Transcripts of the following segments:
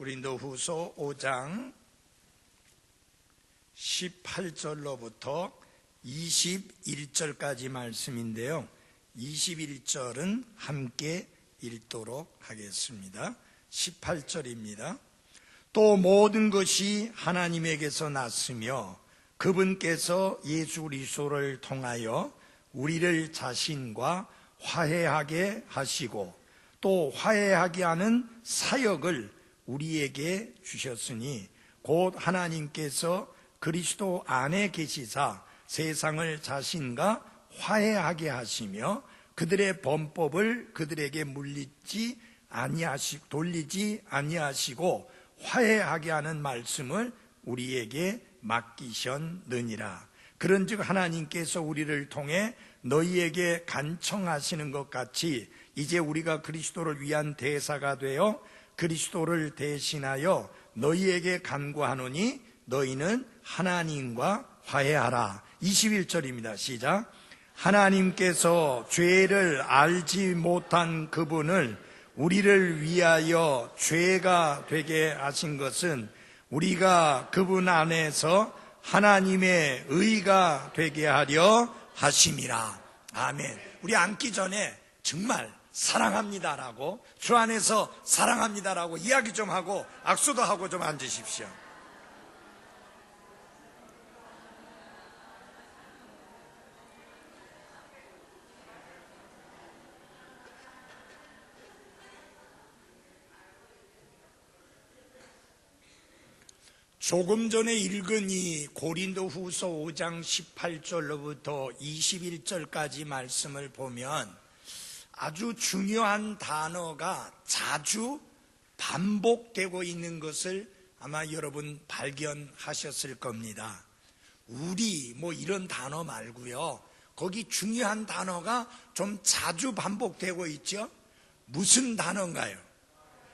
고린도후서 5장 18절로부터 21절까지 말씀인데요. 21절은 함께 읽도록 하겠습니다. 18절입니다. 또 모든 것이 하나님에게서 났으며 그분께서 예수 그리스도를 통하여 우리를 자신과 화해하게 하시고 또 화해하게 하는 사역을 우리에게 주셨으니 곧 하나님께서 그리스도 안에 계시사 세상을 자신과 화해하게 하시며 그들의 범법을 그들에게 돌리지 아니하시고 화해하게 하는 말씀을 우리에게 맡기셨느니라. 그런즉 하나님께서 우리를 통해 너희에게 간청하시는 것 같이 이제 우리가 그리스도를 위한 대사가 되어 그리스도를 대신하여 너희에게 간구하노니 너희는 하나님과 화해하라. 21절입니다. 시작. 하나님께서 죄를 알지 못한 그분을 우리를 위하여 죄가 되게 하신 것은 우리가 그분 안에서 하나님의 의가 되게 하려 하심이라. 아멘. 우리 앉기 전에 정말 사랑합니다라고, 주 안에서 사랑합니다라고 이야기 좀 하고 악수도 하고 좀 앉으십시오. 조금 전에 읽은 이 고린도후서 5장 18절로부터 21절까지 말씀을 보면 아주 중요한 단어가 자주 반복되고 있는 것을 아마 여러분 발견하셨을 겁니다. 우리 이런 단어 말고요, 거기 중요한 단어가 좀 자주 반복되고 있죠. 무슨 단어인가요?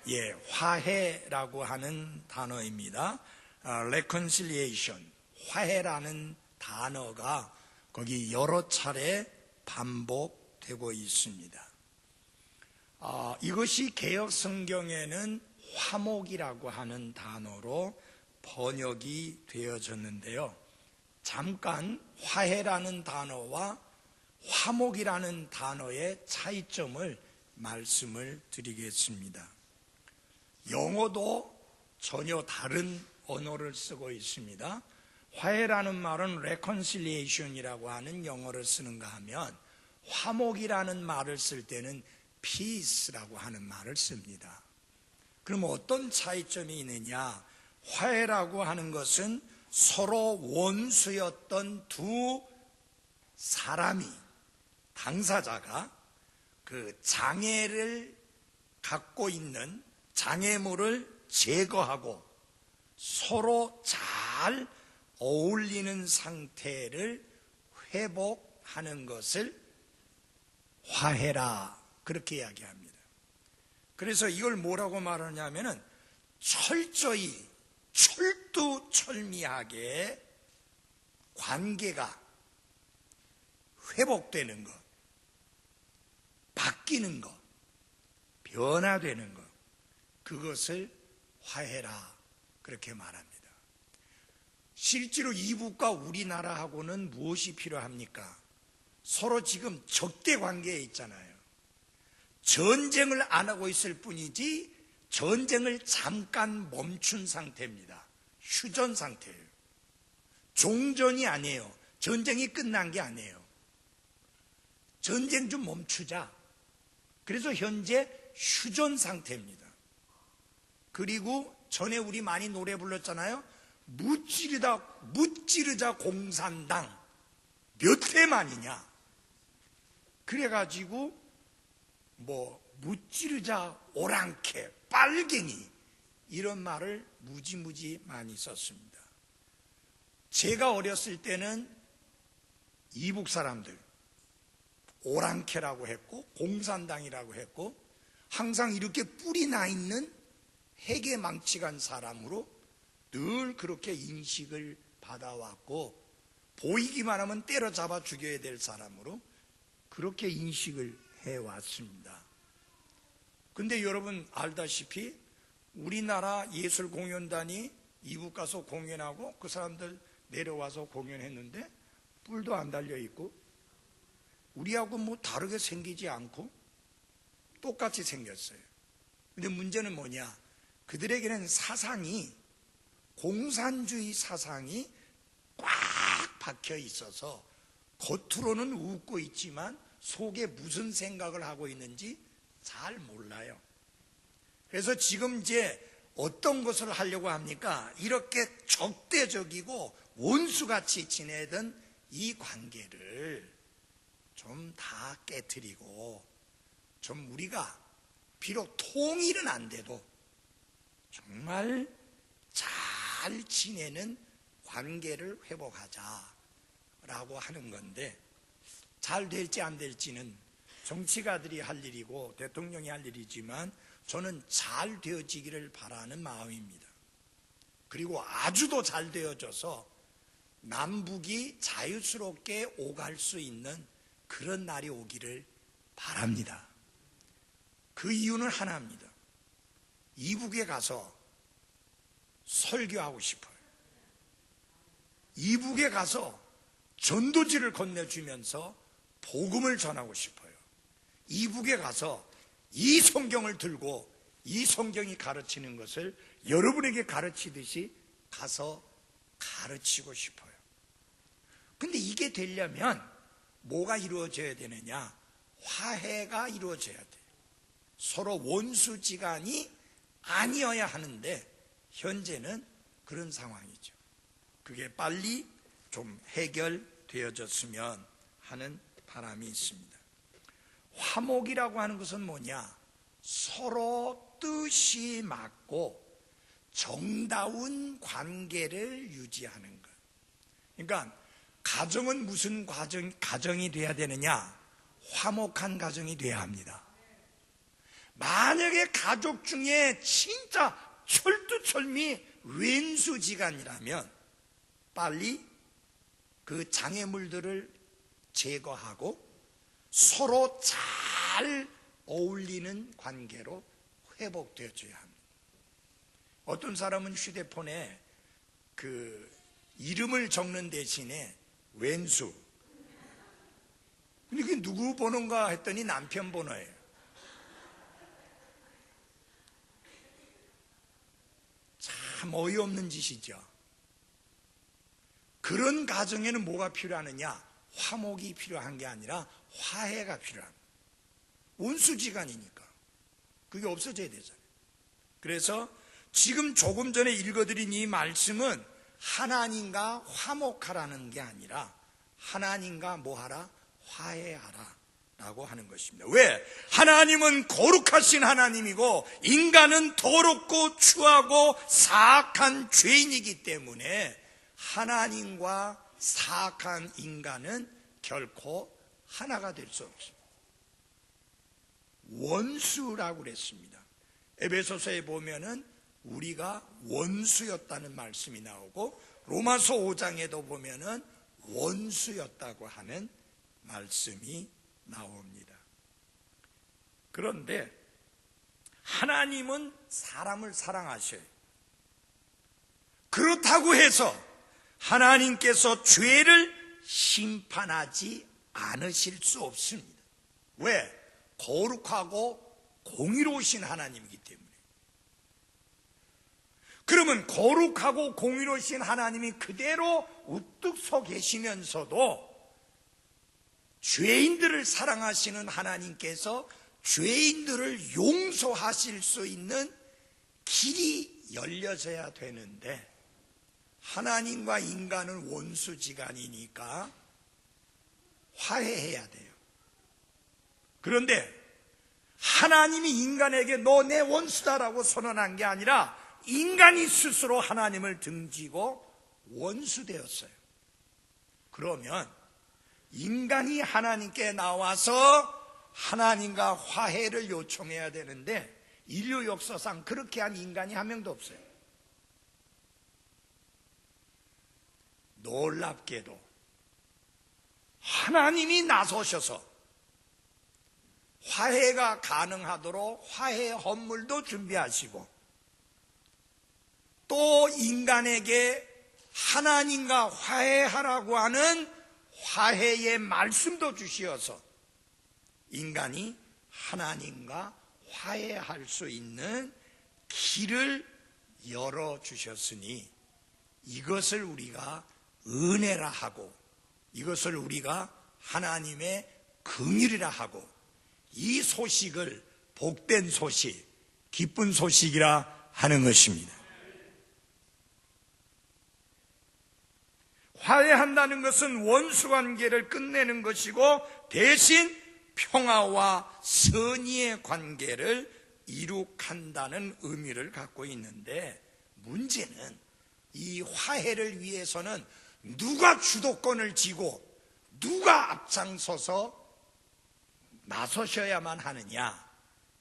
예, 화해라고 하는 단어입니다. reconciliation, 화해라는 단어가 거기 여러 차례 반복되고 있습니다. 이것이 개역 성경에는 화목이라고 하는 단어로 번역이 되어졌는데요. 잠깐 화해라는 단어와 화목이라는 단어의 차이점을 말씀을 드리겠습니다. 영어도 전혀 다른 언어를 쓰고 있습니다. 화해라는 말은 reconciliation이라고 하는 영어를 쓰는가 하면 화목이라는 말을 쓸 때는 peace라고 하는 말을 씁니다. 그럼 어떤 차이점이 있느냐? 화해라고 하는 것은 서로 원수였던 두 사람이, 당사자가 그 장애를 갖고 있는 장애물을 제거하고 서로 잘 어울리는 상태를 회복하는 것을 화해라, 그렇게 이야기합니다. 그래서 이걸 뭐라고 말하냐면은 철저히 철두철미하게 관계가 회복되는 것, 바뀌는 것, 변화되는 것, 그것을 화해라, 그렇게 말합니다. 실제로 이북과 우리나라하고는 무엇이 필요합니까? 서로 지금 적대 관계에 있잖아요. 전쟁을 안 하고 있을 뿐이지 전쟁을 잠깐 멈춘 상태입니다. 휴전 상태예요. 종전이 아니에요. 전쟁이 끝난 게 아니에요. 전쟁 좀 멈추자. 그래서 현재 휴전 상태입니다. 그리고 전에 우리 많이 노래 불렀잖아요. 무찌르자 공산당 몇 해 만이냐. 그래가지고 무찌르자 오랑캐 빨갱이 이런 말을 무지무지 많이 썼습니다. 제가 어렸을 때는 이북 사람들 오랑캐라고 했고 공산당이라고 했고 항상 이렇게 뿔이 나 있는 해계망측한 사람으로 늘 그렇게 인식을 받아왔고 보이기만 하면 때려잡아 죽여야 될 사람으로 그렇게 인식을 해왔습니다. 근데 여러분 알다시피 우리나라 예술공연단이 이북 가서 공연하고 그 사람들 내려와서 공연했는데 뿔도 안 달려있고 우리하고 뭐 다르게 생기지 않고 똑같이 생겼어요. 근데 문제는 뭐냐? 그들에게는 사상이, 공산주의 사상이 꽉 박혀 있어서 겉으로는 웃고 있지만 속에 무슨 생각을 하고 있는지 잘 몰라요. 그래서 지금 이제 어떤 것을 하려고 합니까? 이렇게 적대적이고 원수같이 지내던 이 관계를 좀 다 깨트리고 좀 우리가 비록 통일은 안 돼도 정말 잘 지내는 관계를 회복하자라고 하는 건데, 잘 될지 안 될지는 정치가들이 할 일이고 대통령이 할 일이지만 저는 잘 되어지기를 바라는 마음입니다. 그리고 아주도 잘 되어져서 남북이 자유스럽게 오갈 수 있는 그런 날이 오기를 바랍니다. 그 이유는 하나입니다. 이북에 가서 설교하고 싶어요. 이북에 가서 전도지를 건네주면서 복음을 전하고 싶어요. 이북에 가서 이 성경을 들고 이 성경이 가르치는 것을 여러분에게 가르치듯이 가서 가르치고 싶어요. 근데 이게 되려면 뭐가 이루어져야 되느냐? 화해가 이루어져야 돼요. 서로 원수지간이 아니어야 하는데 현재는 그런 상황이죠. 그게 빨리 좀 해결되어졌으면 하는 바람이 있습니다. 화목이라고 하는 것은 뭐냐? 서로 뜻이 맞고 정다운 관계를 유지하는 것. 그러니까 가정은 무슨 가정이 돼야 되느냐? 화목한 가정이 돼야 합니다. 만약에 가족 중에 진짜 철두철미 왼수지간이라면 빨리 그 장애물들을 제거하고 서로 잘 어울리는 관계로 회복되어줘야 합니다. 어떤 사람은 휴대폰에 그 이름을 적는 대신에 왼수, 근데 그게 누구 번호인가 했더니 남편 번호예요. 참 어이없는 짓이죠. 그런 가정에는 뭐가 필요하느냐? 화목이 필요한 게 아니라 화해가 필요합니다. 원수지간이니까 그게 없어져야 되잖아요. 그래서 지금 조금 전에 읽어드린 이 말씀은 하나님과 화목하라는 게 아니라 하나님과 뭐하라? 화해하라 라고 하는 것입니다. 왜? 하나님은 거룩하신 하나님이고 인간은 더럽고 추하고 사악한 죄인이기 때문에 하나님과 사악한 인간은 결코 하나가 될 수 없습니다. 원수라고 그랬습니다. 에베소서에 보면은 우리가 원수였다는 말씀이 나오고 로마서 5장에도 보면은 원수였다고 하는 말씀이 나옵니다. 그런데 하나님은 사람을 사랑하셔요. 그렇다고 해서 하나님께서 죄를 심판하지 않으실 수 없습니다. 왜? 거룩하고 공의로우신 하나님이기 때문에. 그러면 거룩하고 공의로우신 하나님이 그대로 우뚝 서 계시면서도 죄인들을 사랑하시는 하나님께서 죄인들을 용서하실 수 있는 길이 열려져야 되는데 하나님과 인간은 원수지간이니까 화해해야 돼요. 그런데 하나님이 인간에게 너 내 원수다라고 선언한 게 아니라 인간이 스스로 하나님을 등지고 원수되었어요. 그러면 인간이 하나님께 나와서 하나님과 화해를 요청해야 되는데 인류 역사상 그렇게 한 인간이 한 명도 없어요. 놀랍게도 하나님이 나서셔서 화해가 가능하도록 화해 헌물도 준비하시고 또 인간에게 하나님과 화해하라고 하는 화해의 말씀도 주시어서 인간이 하나님과 화해할 수 있는 길을 열어주셨으니 이것을 우리가 은혜라 하고 이것을 우리가 하나님의 긍휼이라 하고 이 소식을 복된 소식, 기쁜 소식이라 하는 것입니다. 화해한다는 것은 원수관계를 끝내는 것이고 대신 평화와 선의의 관계를 이룩한다는 의미를 갖고 있는데 문제는 이 화해를 위해서는 누가 주도권을 쥐고 누가 앞장서서 나서셔야만 하느냐?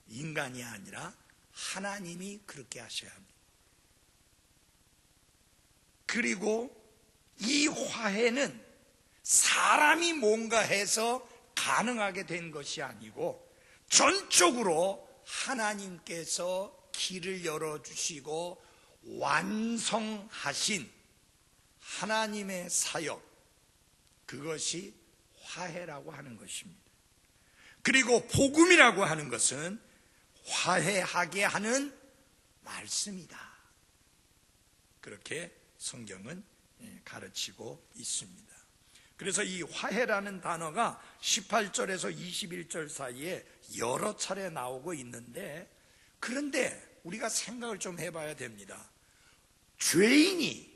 인간이 아니라 하나님이 그렇게 하셔야 합니다. 그리고 이 화해는 사람이 뭔가 해서 가능하게 된 것이 아니고 전적으로 하나님께서 길을 열어주시고 완성하신 하나님의 사역, 그것이 화해라고 하는 것입니다. 그리고 복음이라고 하는 것은 화해하게 하는 말씀이다. 그렇게 성경은 가르치고 있습니다. 그래서 이 화해라는 단어가 18절에서 21절 사이에 여러 차례 나오고 있는데, 그런데 우리가 생각을 좀 해봐야 됩니다. 죄인이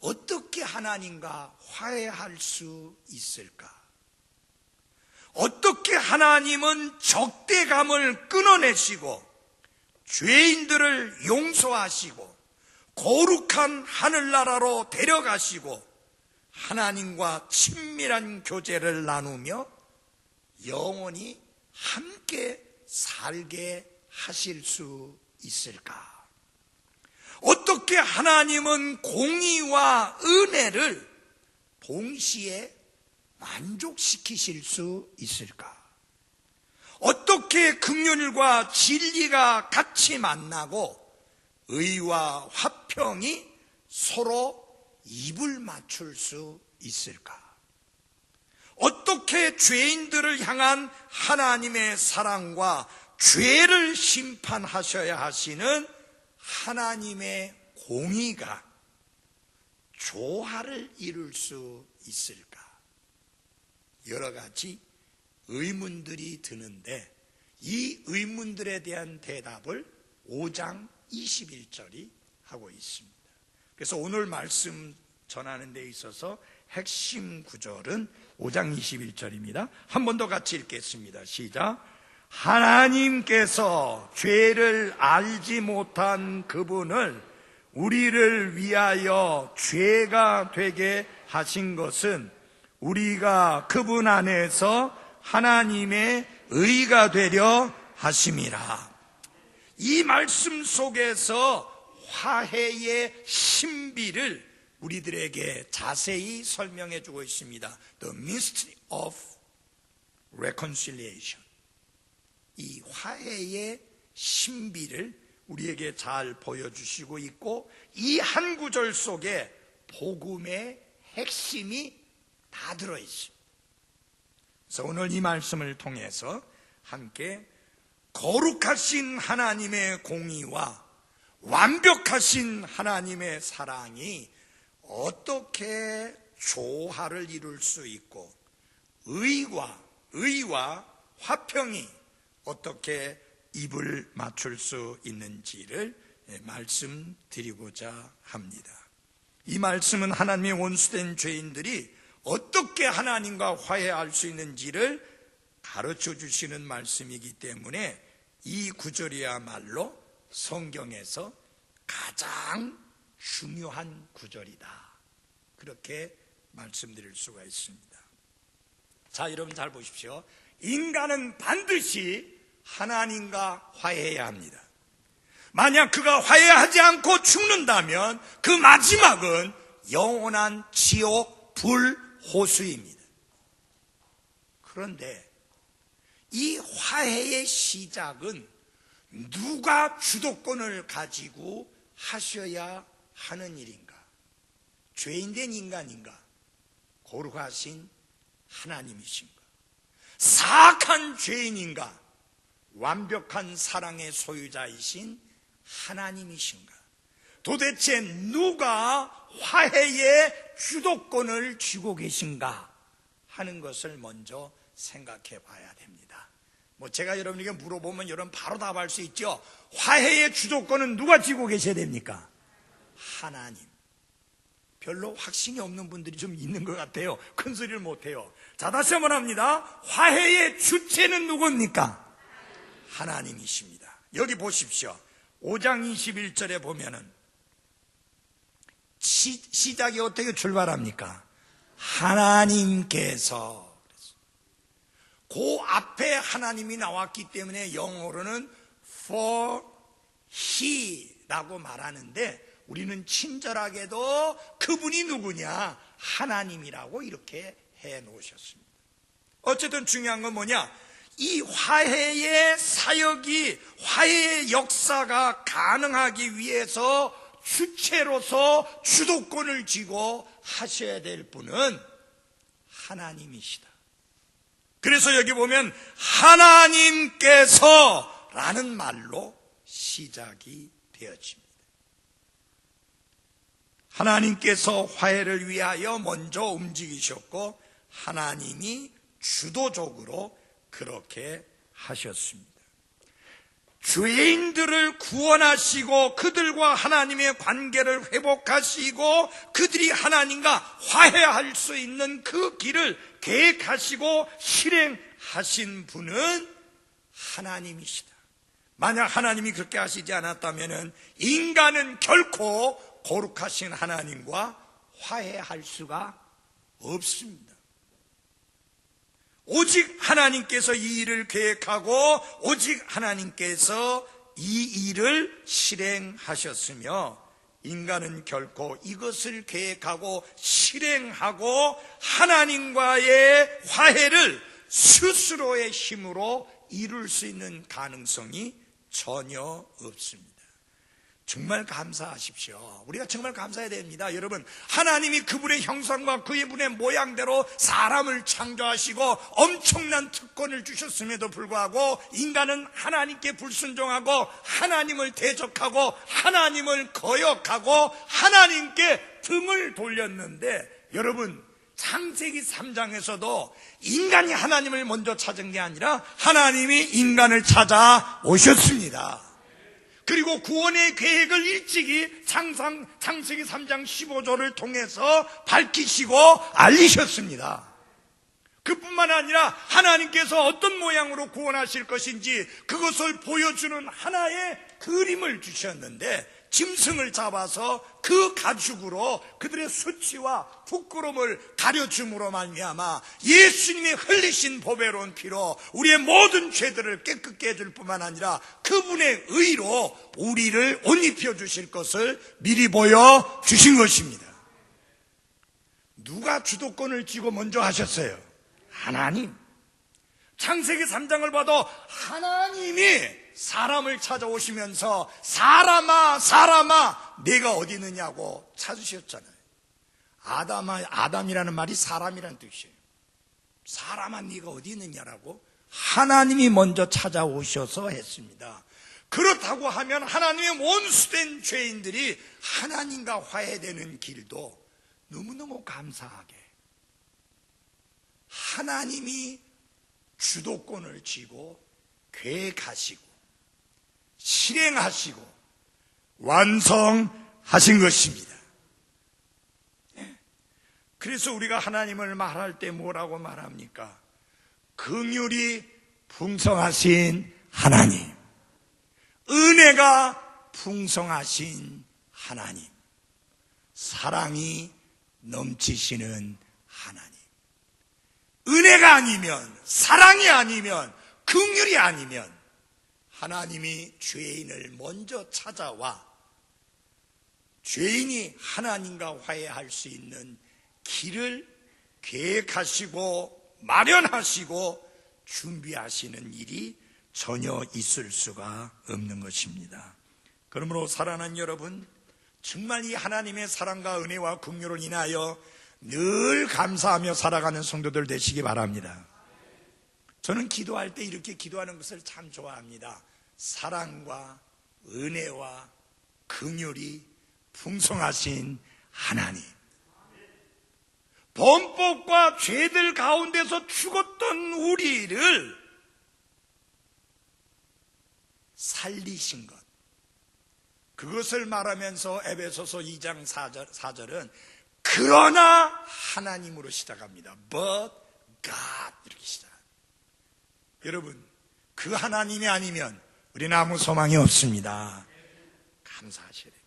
어떻게 하나님과 화해할 수 있을까? 어떻게 하나님은 적대감을 끊어내시고 죄인들을 용서하시고 거룩한 하늘나라로 데려가시고 하나님과 친밀한 교제를 나누며 영원히 함께 살게 하실 수 있을까? 어떻게 하나님은 공의와 은혜를 동시에 만족시키실 수 있을까? 어떻게 긍휼과 진리가 같이 만나고 의와 화평이 서로 입을 맞출 수 있을까? 어떻게 죄인들을 향한 하나님의 사랑과 죄를 심판하셔야 하시는 하나님의 공의가 조화를 이룰 수 있을까? 여러 가지 의문들이 드는데 이 의문들에 대한 대답을 5장 21절이 하고 있습니다. 그래서 오늘 말씀 전하는 데 있어서 핵심 구절은 5장 21절입니다. 한 번 더 같이 읽겠습니다. 시작. 하나님께서 죄를 알지 못한 그분을 우리를 위하여 죄가 되게 하신 것은 우리가 그분 안에서 하나님의 의가 되려 하심이라. 이 말씀 속에서 화해의 신비를 우리들에게 자세히 설명해 주고 있습니다. The mystery of reconciliation. 이 화해의 신비를 우리에게 잘 보여주시고 있고 이 한 구절 속에 복음의 핵심이 다 들어있습니다. 그래서 오늘 이 말씀을 통해서 함께 거룩하신 하나님의 공의와 완벽하신 하나님의 사랑이 어떻게 조화를 이룰 수 있고 의와 화평이 어떻게 입을 맞출 수 있는지를 말씀드리고자 합니다. 이 말씀은 하나님의 원수된 죄인들이 어떻게 하나님과 화해할 수 있는지를 가르쳐 주시는 말씀이기 때문에 이 구절이야말로 성경에서 가장 중요한 구절이다. 그렇게 말씀드릴 수가 있습니다. 자, 여러분 잘 보십시오. 인간은 반드시 하나님과 화해해야 합니다. 만약 그가 화해하지 않고 죽는다면 그 마지막은 영원한 지옥 불호수입니다. 그런데 이 화해의 시작은 누가 주도권을 가지고 하셔야 하는 일인가? 죄인된 인간인가? 거룩하신 하나님이신가? 사악한 죄인인가? 완벽한 사랑의 소유자이신 하나님이신가? 도대체 누가 화해의 주도권을 쥐고 계신가 하는 것을 먼저 생각해 봐야 됩니다. 제가 여러분에게 물어보면 여러분 바로 답할 수 있죠. 화해의 주도권은 누가 쥐고 계셔야 됩니까? 하나님. 별로 확신이 없는 분들이 좀 있는 것 같아요. 큰 소리를 못해요. 자, 다시 한번 합니다. 화해의 주체는 누굽니까? 하나님이십니다. 여기 보십시오. 5장 21절에 보면은 시작이 어떻게 출발합니까? 하나님께서. 그 앞에 하나님이 나왔기 때문에 영어로는 for he라고 말하는데 우리는 친절하게도 그분이 누구냐? 하나님이라고 이렇게 해 놓으셨습니다. 어쨌든 중요한 건 뭐냐? 이 화해의 사역이, 화해의 역사가 가능하기 위해서 주체로서 주도권을 쥐고 하셔야 될 분은 하나님이시다. 그래서 여기 보면 하나님께서 라는 말로 시작이 되어집니다. 하나님께서 화해를 위하여 먼저 움직이셨고 하나님이 주도적으로 그렇게 하셨습니다. 죄인들을 구원하시고 그들과 하나님의 관계를 회복하시고 그들이 하나님과 화해할 수 있는 그 길을 계획하시고 실행하신 분은 하나님이시다. 만약 하나님이 그렇게 하시지 않았다면 인간은 결코 거룩하신 하나님과 화해할 수가 없습니다. 오직 하나님께서 이 일을 계획하고 오직 하나님께서 이 일을 실행하셨으며 인간은 결코 이것을 계획하고 실행하고 하나님과의 화해를 스스로의 힘으로 이룰 수 있는 가능성이 전혀 없습니다. 정말 감사하십시오. 우리가 정말 감사해야 됩니다. 여러분, 하나님이 그분의 형상과 그분의 모양대로 사람을 창조하시고 엄청난 특권을 주셨음에도 불구하고 인간은 하나님께 불순종하고 하나님을 대적하고 하나님을 거역하고 하나님께 등을 돌렸는데 여러분, 창세기 3장에서도 인간이 하나님을 먼저 찾은 게 아니라 하나님이 인간을 찾아오셨습니다. 그리고 구원의 계획을 일찍이 창세기 3장 15절을 통해서 밝히시고 알리셨습니다. 그뿐만 아니라 하나님께서 어떤 모양으로 구원하실 것인지 그것을 보여주는 하나의 그림을 주셨는데 짐승을 잡아서 그 가죽으로 그들의 수치와 부끄러움을 가려줌으로 말미암아 예수님의 흘리신 보배로운 피로 우리의 모든 죄들을 깨끗게 해줄 뿐만 아니라 그분의 의로 우리를 옷 입혀주실 것을 미리 보여주신 것입니다. 누가 주도권을 쥐고 먼저 하셨어요? 하나님. 창세기 3장을 봐도 하나님이 사람을 찾아오시면서 사람아 내가 어디 있느냐고 찾으셨잖아요. 아담이라는 말이 사람이라는 뜻이에요. 사람아 네가 어디 있느냐라고 하나님이 먼저 찾아오셔서 했습니다. 그렇다고 하면 하나님의 원수된 죄인들이 하나님과 화해되는 길도 너무너무 감사하게 하나님이 주도권을 쥐고 계획하시고 실행하시고 완성하신 것입니다. 그래서 우리가 하나님을 말할 때 뭐라고 말합니까? 긍휼이 풍성하신 하나님, 은혜가 풍성하신 하나님, 사랑이 넘치시는 하나님. 은혜가 아니면, 사랑이 아니면, 긍휼이 아니면 하나님이 죄인을 먼저 찾아와 죄인이 하나님과 화해할 수 있는 길을 계획하시고 마련하시고 준비하시는 일이 전혀 있을 수가 없는 것입니다. 그러므로 사랑하는 여러분, 정말 이 하나님의 사랑과 은혜와 긍휼을 인하여 늘 감사하며 살아가는 성도들 되시기 바랍니다. 저는 기도할 때 이렇게 기도하는 것을 참 좋아합니다. 사랑과 은혜와 긍휼이 풍성하신 하나님, 범법과 죄들 가운데서 죽었던 우리를 살리신 것, 그것을 말하면서 에베소서 2장 4절은 그러나 하나님으로 시작합니다. But God 이렇게 시작합니다. 여러분, 그 하나님이 아니면 우리는 아무 소망이 없습니다. 감사하셔야 돼요.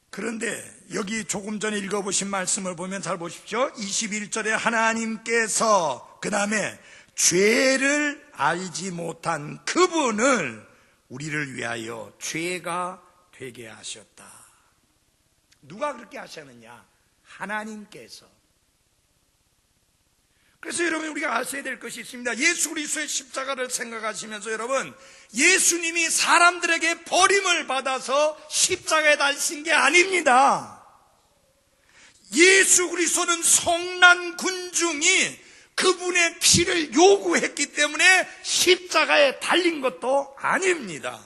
그런데 여기 조금 전에 읽어보신 말씀을 보면 잘 보십시오. 21절에 하나님께서 그 다음에 죄를 알지 못한 그분을 우리를 위하여 죄가 되게 하셨다. 누가 그렇게 하셨느냐? 하나님께서. 그래서 여러분, 우리가 아셔야 될 것이 있습니다. 예수 그리스도의 십자가를 생각하시면서 여러분, 예수님이 사람들에게 버림을 받아서 십자가에 달리신 게 아닙니다. 예수 그리스도는 성난 군중이 그분의 피를 요구했기 때문에 십자가에 달린 것도 아닙니다.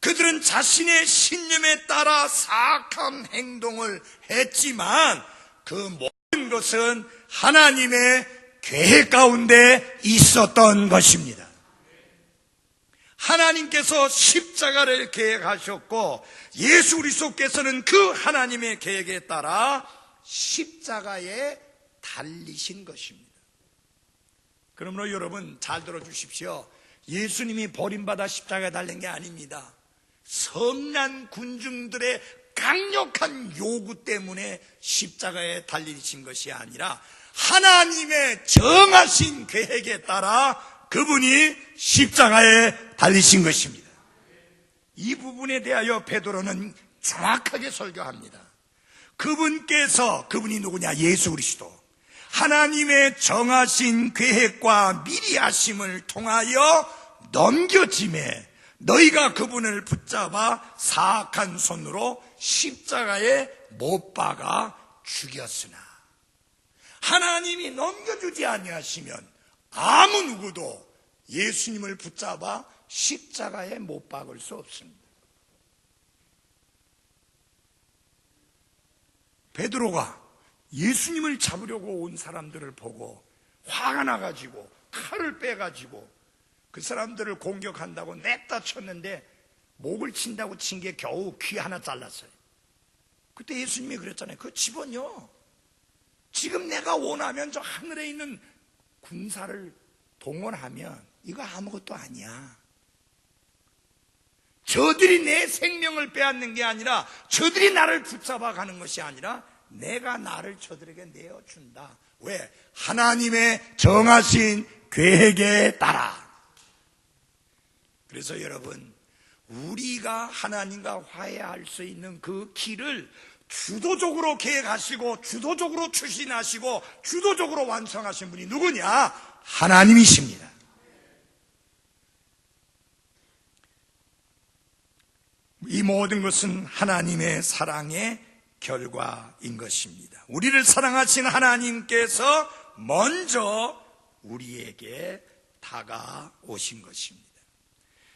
그들은 자신의 신념에 따라 사악한 행동을 했지만 그 모든 것은 하나님의 계획 가운데 있었던 것입니다. 하나님께서 십자가를 계획하셨고 예수 그리스도께서는 그 하나님의 계획에 따라 십자가에 달리신 것입니다. 그러므로 여러분 잘 들어주십시오. 예수님이 버림받아 십자가에 달린 게 아닙니다. 성난 군중들의 강력한 요구 때문에 십자가에 달리신 것이 아니라 하나님의 정하신 계획에 따라 그분이 십자가에 달리신 것입니다. 이 부분에 대하여 베드로는 정확하게 설교합니다. 그분이 누구냐? 예수 그리스도. 하나님의 정하신 계획과 미리 하심을 통하여 넘겨짐에 너희가 그분을 붙잡아 사악한 손으로 십자가에 못 박아 죽였으나 하나님이 넘겨주지 아니하시면 아무 누구도 예수님을 붙잡아 십자가에 못 박을 수 없습니다. 베드로가 예수님을 잡으려고 온 사람들을 보고 화가 나가지고 칼을 빼가지고 그 사람들을 공격한다고 냅다 쳤는데 목을 친다고 친 게 겨우 귀 하나 잘랐어요. 그때 예수님이 그랬잖아요. 그거 집어넣어. 지금 내가 원하면 저 하늘에 있는 군사를 동원하면 이거 아무것도 아니야. 저들이 내 생명을 빼앗는 게 아니라 저들이 나를 붙잡아 가는 것이 아니라 내가 나를 저들에게 내어준다. 왜? 하나님의 정하신 계획에 따라. 그래서 여러분, 우리가 하나님과 화해할 수 있는 그 길을 주도적으로 계획하시고 주도적으로 추진하시고 주도적으로 완성하신 분이 누구냐? 하나님이십니다. 이 모든 것은 하나님의 사랑의 결과인 것입니다. 우리를 사랑하신 하나님께서 먼저 우리에게 다가오신 것입니다.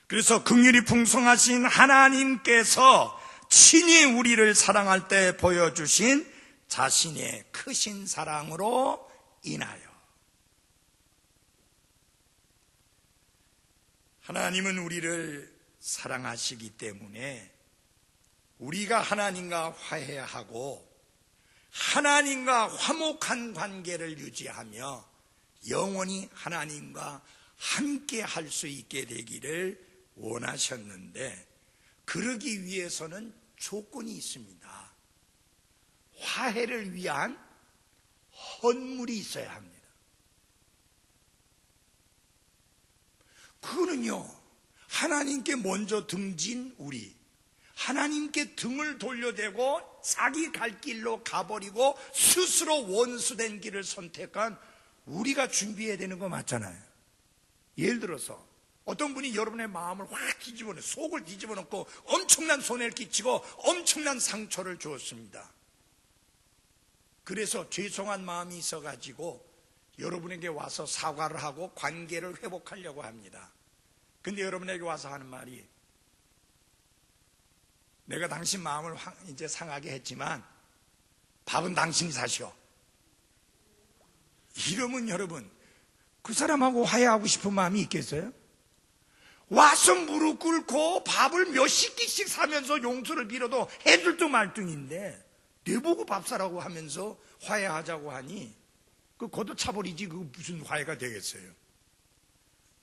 그래서 긍휼이 풍성하신 하나님께서 친히 우리를 사랑할 때 보여주신 자신의 크신 사랑으로 인하여 하나님은 우리를 사랑하시기 때문에 우리가 하나님과 화해하고 하나님과 화목한 관계를 유지하며 영원히 하나님과 함께 할 수 있게 되기를 원하셨는데 그러기 위해서는 조건이 있습니다. 화해를 위한 헌물이 있어야 합니다. 그거는요, 하나님께 먼저 등진 우리, 하나님께 등을 돌려대고 자기 갈 길로 가버리고 스스로 원수된 길을 선택한 우리가 준비해야 되는 거 맞잖아요. 예를 들어서 어떤 분이 여러분의 마음을 확 뒤집어놓고 속을 뒤집어놓고 엄청난 손해를 끼치고 엄청난 상처를 주었습니다. 그래서 죄송한 마음이 있어가지고 여러분에게 와서 사과를 하고 관계를 회복하려고 합니다. 근데 여러분에게 와서 하는 말이, 내가 당신 마음을 이제 상하게 했지만 밥은 당신이 사시오. 이러면 여러분, 그 사람하고 화해하고 싶은 마음이 있겠어요? 와서 무릎 꿇고 밥을 몇십 끼씩 사면서 용서를 빌어도 해줄 듯 말등인데 내보고 밥 사라고 하면서 화해하자고 하니 그 걷어차버리지 그 무슨 화해가 되겠어요?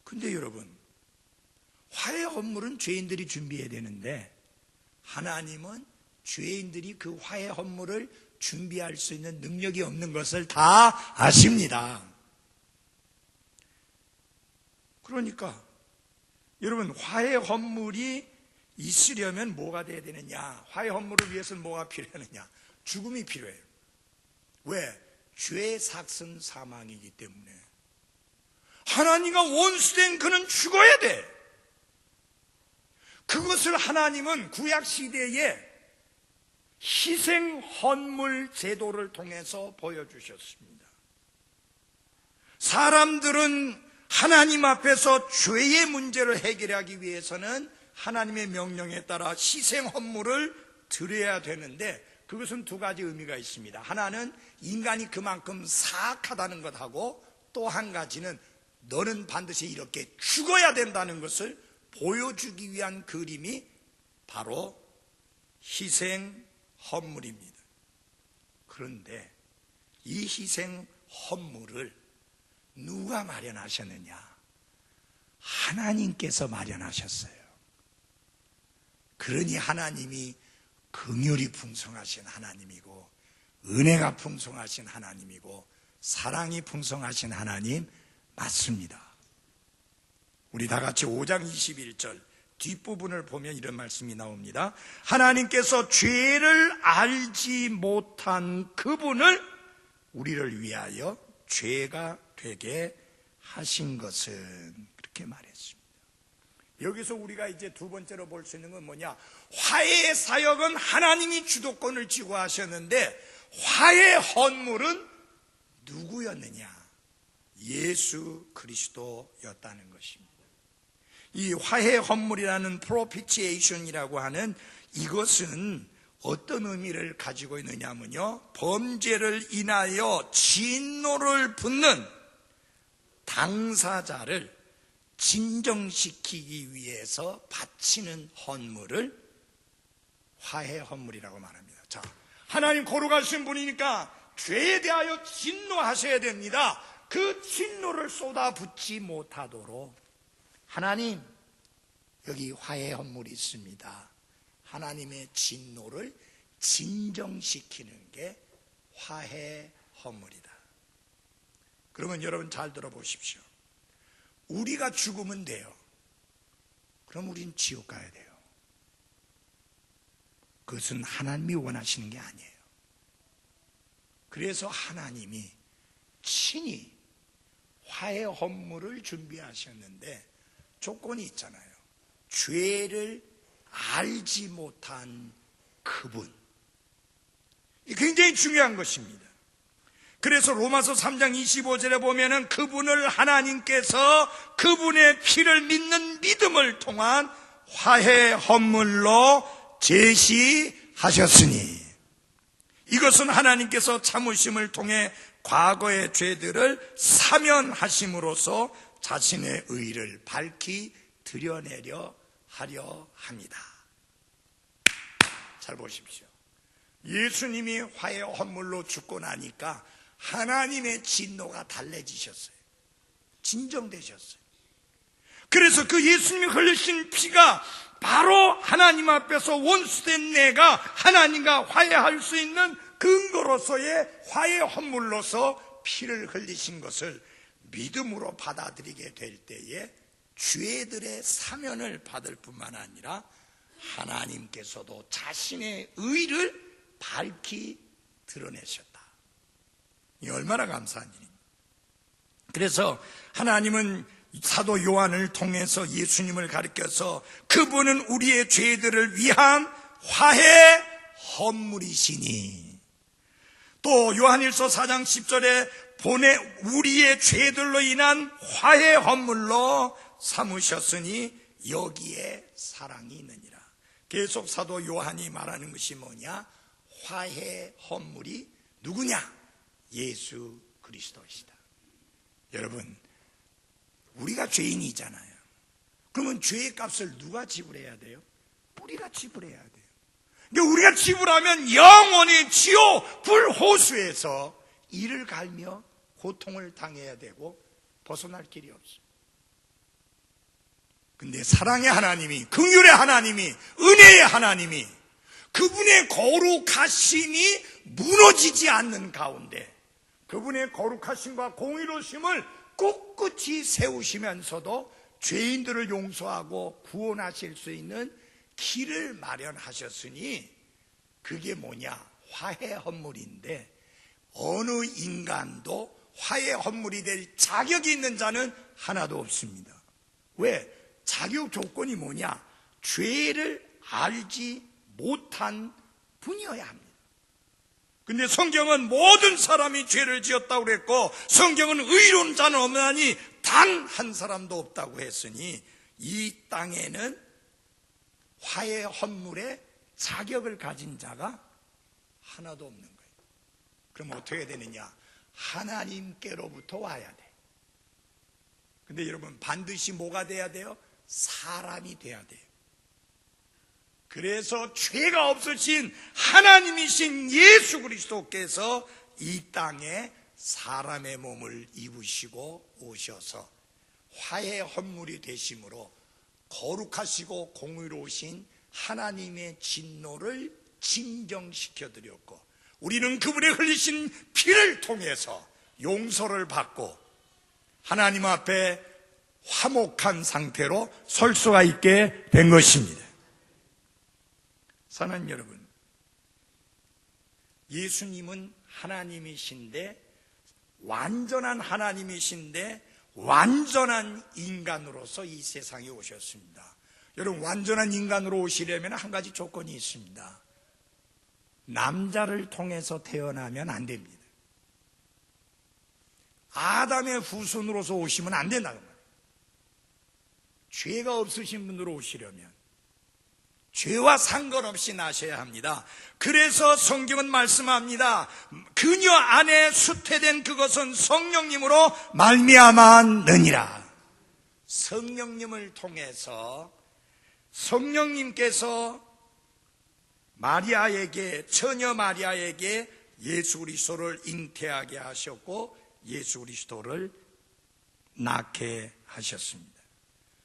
근데 여러분, 화해 헌물은 죄인들이 준비해야 되는데 하나님은 죄인들이 그 화해 헌물을 준비할 수 있는 능력이 없는 것을 다 아십니다. 그러니까 여러분, 화해 헌물이 있으려면 뭐가 돼야 되느냐? 화해 헌물을 위해서는 뭐가 필요하느냐? 죽음이 필요해요. 왜? 죄의 삭슨 사망이기 때문에. 하나님과 원수된 그는 죽어야 돼. 그것을 하나님은 구약시대에 희생 헌물 제도를 통해서 보여주셨습니다. 사람들은 하나님 앞에서 죄의 문제를 해결하기 위해서는 하나님의 명령에 따라 희생 헌물을 드려야 되는데, 그것은 두 가지 의미가 있습니다. 하나는 인간이 그만큼 사악하다는 것하고, 또 한 가지는 너는 반드시 이렇게 죽어야 된다는 것을 보여주기 위한 그림이 바로 희생 헌물입니다. 그런데 이 희생 헌물을 누가 마련하셨느냐? 하나님께서 마련하셨어요. 그러니 하나님이 긍휼이 풍성하신 하나님이고 은혜가 풍성하신 하나님이고 사랑이 풍성하신 하나님 맞습니다. 우리 다 같이 5장 21절 뒷부분을 보면 이런 말씀이 나옵니다. 하나님께서 죄를 알지 못한 그분을 우리를 위하여 죄가 되게 하신 것은, 그렇게 말했습니다. 여기서 우리가 이제 두 번째로 볼 수 있는 건 뭐냐? 화해의 사역은 하나님이 주도권을 쥐고 하셨는데 화해 헌물은 누구였느냐? 예수 그리스도였다는 것입니다. 이 화해 헌물이라는 프로피치에이션이라고 하는 이것은 어떤 의미를 가지고 있느냐면요, 범죄를 인하여 진노를 붓는 당사자를 진정시키기 위해서 바치는 헌물을 화해 헌물이라고 말합니다. 자, 하나님 거룩하신 분이니까 죄에 대하여 진노하셔야 됩니다. 그 진노를 쏟아붓지 못하도록 하나님, 여기 화해 헌물이 있습니다. 하나님의 진노를 진정시키는 게 화해 헌물이다. 그러면 여러분 잘 들어보십시오. 우리가 죽으면 돼요. 그럼 우린 지옥 가야 돼요. 그것은 하나님이 원하시는 게 아니에요. 그래서 하나님이 친히 화해 헌물을 준비하셨는데 조건이 있잖아요. 죄를 알지 못한 그분, 굉장히 중요한 것입니다. 그래서 로마서 3장 25절에 보면은 그분을 하나님께서 그분의 피를 믿는 믿음을 통한 화해 헌물로 제시하셨으니, 이것은 하나님께서 참으심을 통해 과거의 죄들을 사면하심으로써 자신의 의를 밝히 드러내려 하려 합니다. 잘 보십시오. 예수님이 화해 헌물로 죽고 나니까 하나님의 진노가 달래지셨어요. 진정되셨어요. 그래서 그 예수님이 흘리신 피가 바로 하나님 앞에서 원수된 내가 하나님과 화해할 수 있는 근거로서의 화해 헌물로서 피를 흘리신 것을 믿음으로 받아들이게 될 때에 죄들의 사면을 받을 뿐만 아니라 하나님께서도 자신의 의를 밝히 드러내셨다. 이 얼마나 감사한 일입니까? 그래서 하나님은 사도 요한을 통해서 예수님을 가리켜서 그분은 우리의 죄들을 위한 화해 헌물이시니, 또 요한일서 4장 10절에 우리의 죄들로 인한 화해 헌물로 삼으셨으니 여기에 사랑이 있느니라. 계속 사도 요한이 말하는 것이 뭐냐? 화해 헌물이 누구냐? 예수 그리스도이시다. 여러분, 우리가 죄인이잖아요. 그러면 죄의 값을 누가 지불해야 돼요? 우리가 지불해야 돼요. 그러니까 우리가 지불하면 영원히 지옥 불호수에서 이를 갈며 고통을 당해야 되고 벗어날 길이 없어요. 근데 사랑의 하나님이, 긍휼의 하나님이, 은혜의 하나님이 그분의 거룩하심이 무너지지 않는 가운데 그분의 거룩하심과 공의로우심을 꿋꿋이 세우시면서도 죄인들을 용서하고 구원하실 수 있는 길을 마련하셨으니 그게 뭐냐? 화해 헌물인데 어느 인간도 화해 헌물이 될 자격이 있는 자는 하나도 없습니다. 왜? 자격 조건이 뭐냐? 죄를 알지 못한 분이어야 합니다. 근데 성경은 모든 사람이 죄를 지었다고 그랬고 성경은 의로운 자는 없나니 단 한 사람도 없다고 했으니 이 땅에는 화해 헌물의 자격을 가진 자가 하나도 없는 거예요. 그럼 어떻게 되느냐? 하나님께로부터 와야 돼. 근데 여러분, 반드시 뭐가 돼야 돼요? 사람이 돼야 돼요. 그래서 죄가 없으신 하나님이신 예수 그리스도께서 이 땅에 사람의 몸을 입으시고 오셔서 화해 헌물이 되심으로 거룩하시고 공의로우신 하나님의 진노를 진정시켜 드렸고 우리는 그분의 흘리신 피를 통해서 용서를 받고 하나님 앞에 화목한 상태로 설 수가 있게 된 것입니다. 사랑하는 여러분, 예수님은 하나님이신데 완전한 하나님이신데 완전한 인간으로서 이 세상에 오셨습니다. 여러분, 완전한 인간으로 오시려면 한 가지 조건이 있습니다. 남자를 통해서 태어나면 안 됩니다. 아담의 후손으로서 오시면 안 된다는 말이에요. 죄가 없으신 분으로 오시려면 죄와 상관없이 나셔야 합니다. 그래서 성경은 말씀합니다. 그녀 안에 수태된 그것은 성령님으로 말미암았느니라. 성령님을 통해서 성령님께서 마리아에게, 처녀 마리아에게 예수 그리스도를 잉태하게 하셨고 예수 그리스도를 낳게 하셨습니다.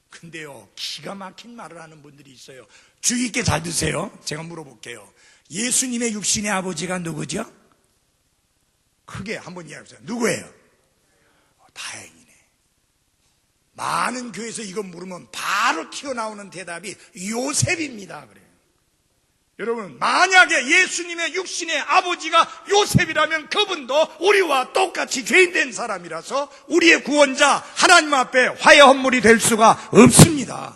근데요, 기가 막힌 말을 하는 분들이 있어요. 주의 있게 잘 드세요. 제가 물어볼게요. 예수님의 육신의 아버지가 누구죠? 크게 한번 이야기해보세요. 누구예요? 다행이네. 많은 교회에서 이거 물으면 바로 튀어나오는 대답이 요셉입니다. 그래요. 여러분, 만약에 예수님의 육신의 아버지가 요셉이라면 그분도 우리와 똑같이 죄인된 사람이라서 우리의 구원자 하나님 앞에 화해 헌물이 될 수가 없습니다.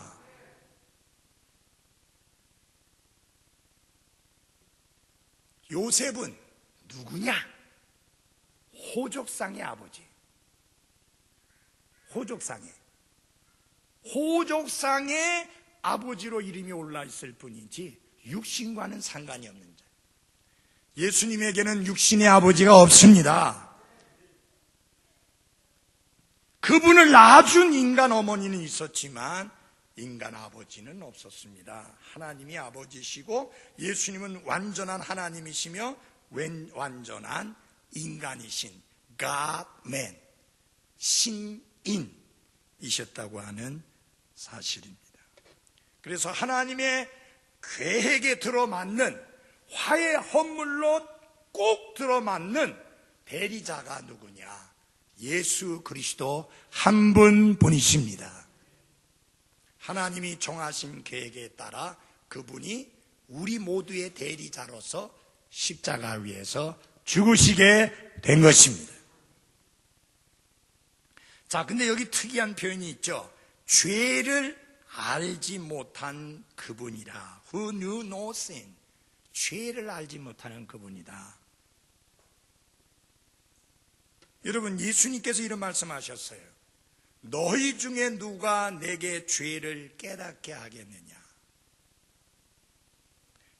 요셉은 누구냐? 호족상의 아버지. 호족상의 아버지로 이름이 올라 있을 뿐이지 육신과는 상관이 없는 자. 예수님에게는 육신의 아버지가 없습니다. 그분을 낳아준 인간 어머니는 있었지만 인간 아버지는 없었습니다. 하나님이 아버지시고 예수님은 완전한 하나님이시며 완전한 인간이신 God-man, 신인이셨다고 하는 사실입니다. 그래서 하나님의 계획에 들어맞는 화해 헌물로 꼭 들어맞는 대리자가 누구냐? 예수 그리스도 한 분뿐이십니다. 하나님이 정하신 계획에 따라 그분이 우리 모두의 대리자로서 십자가 위에서 죽으시게 된 것입니다. 자, 근데 여기 특이한 표현이 있죠. 죄를 알지 못한 그분이라. Who knew no sin. 죄를 알지 못하는 그분이다. 여러분, 예수님께서 이런 말씀하셨어요. 너희 중에 누가 내게 죄를 깨닫게 하겠느냐?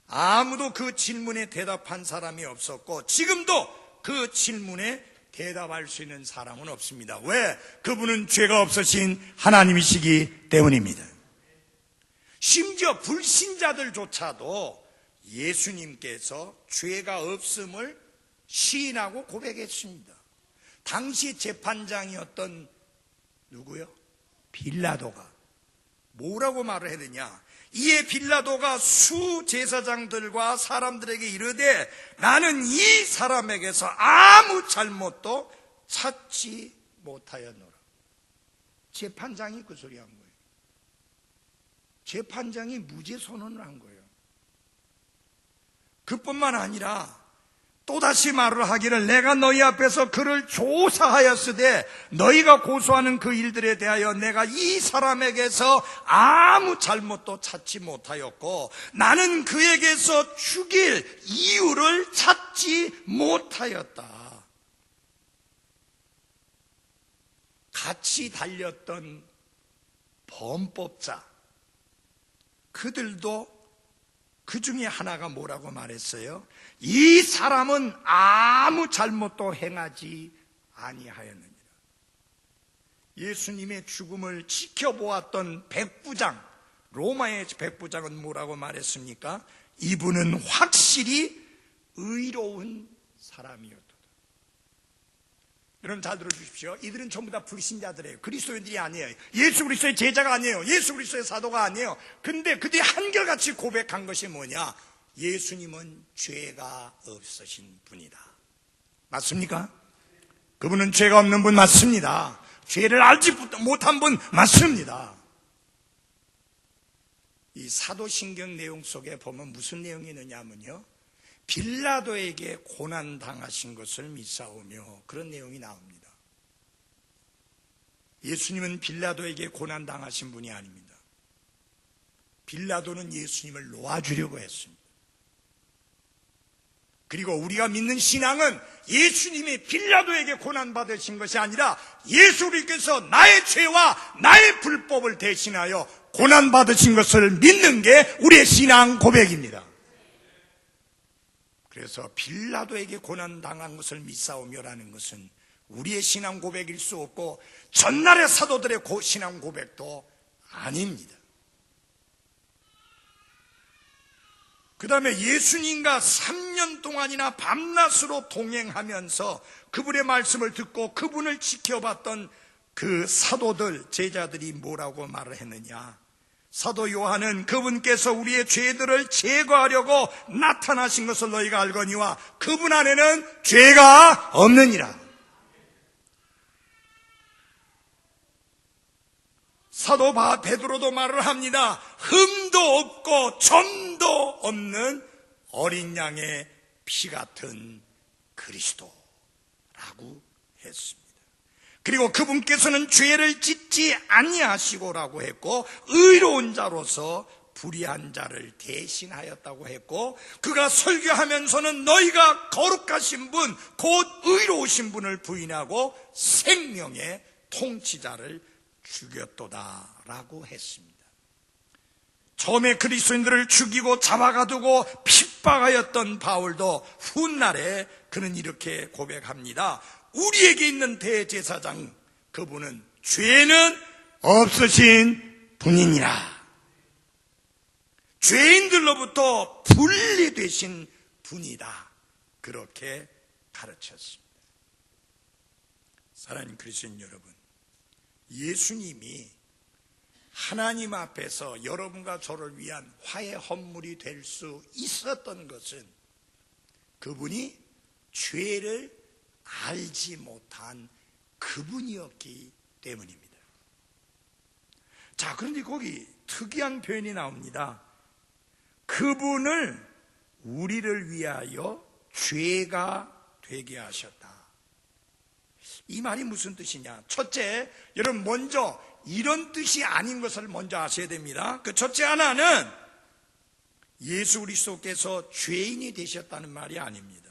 아무도 그 질문에 대답한 사람이 없었고 지금도 그 질문에 대답할 수 있는 사람은 없습니다. 왜? 그분은 죄가 없으신 하나님이시기 때문입니다. 심지어 불신자들조차도 예수님께서 죄가 없음을 시인하고 고백했습니다. 당시 재판장이었던 누구요? 빌라도가 뭐라고 말을 했느냐? 이에 빌라도가 수제사장들과 사람들에게 이르되 나는 이 사람에게서 아무 잘못도 찾지 못하였노라. 재판장이 그 소리 한 거예요. 재판장이 무죄 선언을 한 거예요. 그뿐만 아니라 또다시 말을 하기를 내가 너희 앞에서 그를 조사하였으되 너희가 고소하는 그 일들에 대하여 내가 이 사람에게서 아무 잘못도 찾지 못하였고 나는 그에게서 죽일 이유를 찾지 못하였다. 같이 달렸던 범법자 그들도 그 중에 하나가 뭐라고 말했어요? 이 사람은 아무 잘못도 행하지 아니하였느니라. 예수님의 죽음을 지켜보았던 백부장, 로마의 백부장은 뭐라고 말했습니까? 이분은 확실히 의로운 사람이었다. 여러분 잘 들어주십시오. 이들은 전부 다 불신자들이에요. 그리스도인들이 아니에요. 예수 그리스도의 제자가 아니에요. 예수 그리스도의 사도가 아니에요. 근데 그들이 한결같이 고백한 것이 뭐냐? 예수님은 죄가 없으신 분이다. 맞습니까? 그분은 죄가 없는 분 맞습니다. 죄를 알지 못한 분 맞습니다. 이 사도신경 내용 속에 보면 무슨 내용이 있느냐 하면요, 빌라도에게 고난당하신 것을 믿사오며 그런 내용이 나옵니다. 예수님은 빌라도에게 고난당하신 분이 아닙니다. 빌라도는 예수님을 놓아주려고 했습니다. 그리고 우리가 믿는 신앙은 예수님이 빌라도에게 고난받으신 것이 아니라 예수님께서 나의 죄와 나의 불법을 대신하여 고난받으신 것을 믿는 게 우리의 신앙 고백입니다. 그래서 빌라도에게 고난당한 것을 믿사오며라는 것은 우리의 신앙 고백일 수 없고 전날의 사도들의 신앙 고백도 아닙니다. 그 다음에 예수님과 3년 동안이나 밤낮으로 동행하면서 그분의 말씀을 듣고 그분을 지켜봤던 그 사도들, 제자들이 뭐라고 말을 했느냐? 사도 요한은 그분께서 우리의 죄들을 제거하려고 나타나신 것을 너희가 알거니와 그분 안에는 죄가 없느니라. 사도 베드로도 말을 합니다. 흠도 없고 점도 없는 어린 양의 피 같은 그리스도라고 했습니다. 그리고 그분께서는 죄를 짓지 아니하시고라고 했고 의로운 자로서 불의한 자를 대신하였다고 했고 그가 설교하면서는 너희가 거룩하신 분 곧 의로우신 분을 부인하고 생명의 통치자를 죽였도다라고 했습니다. 처음에 그리스도인들을 죽이고 잡아가두고 핍박하였던 바울도 훗날에 그는 이렇게 고백합니다. 우리에게 있는 대제사장 그분은 죄는 없으신 분이니라. 죄인들로부터 분리되신 분이다. 그렇게 가르쳤습니다. 사랑하는 그리스도인 여러분, 예수님이 하나님 앞에서 여러분과 저를 위한 화해 헌물이 될 수 있었던 것은 그분이 죄를 알지 못한 그분이었기 때문입니다. 자, 그런데 거기 특이한 표현이 나옵니다. 그분을 우리를 위하여 죄가 되게 하셨다. 이 말이 무슨 뜻이냐? 첫째, 여러분 먼저 이런 뜻이 아닌 것을 먼저 아셔야 됩니다. 그 첫째 하나는 예수 그리스도께서 죄인이 되셨다는 말이 아닙니다.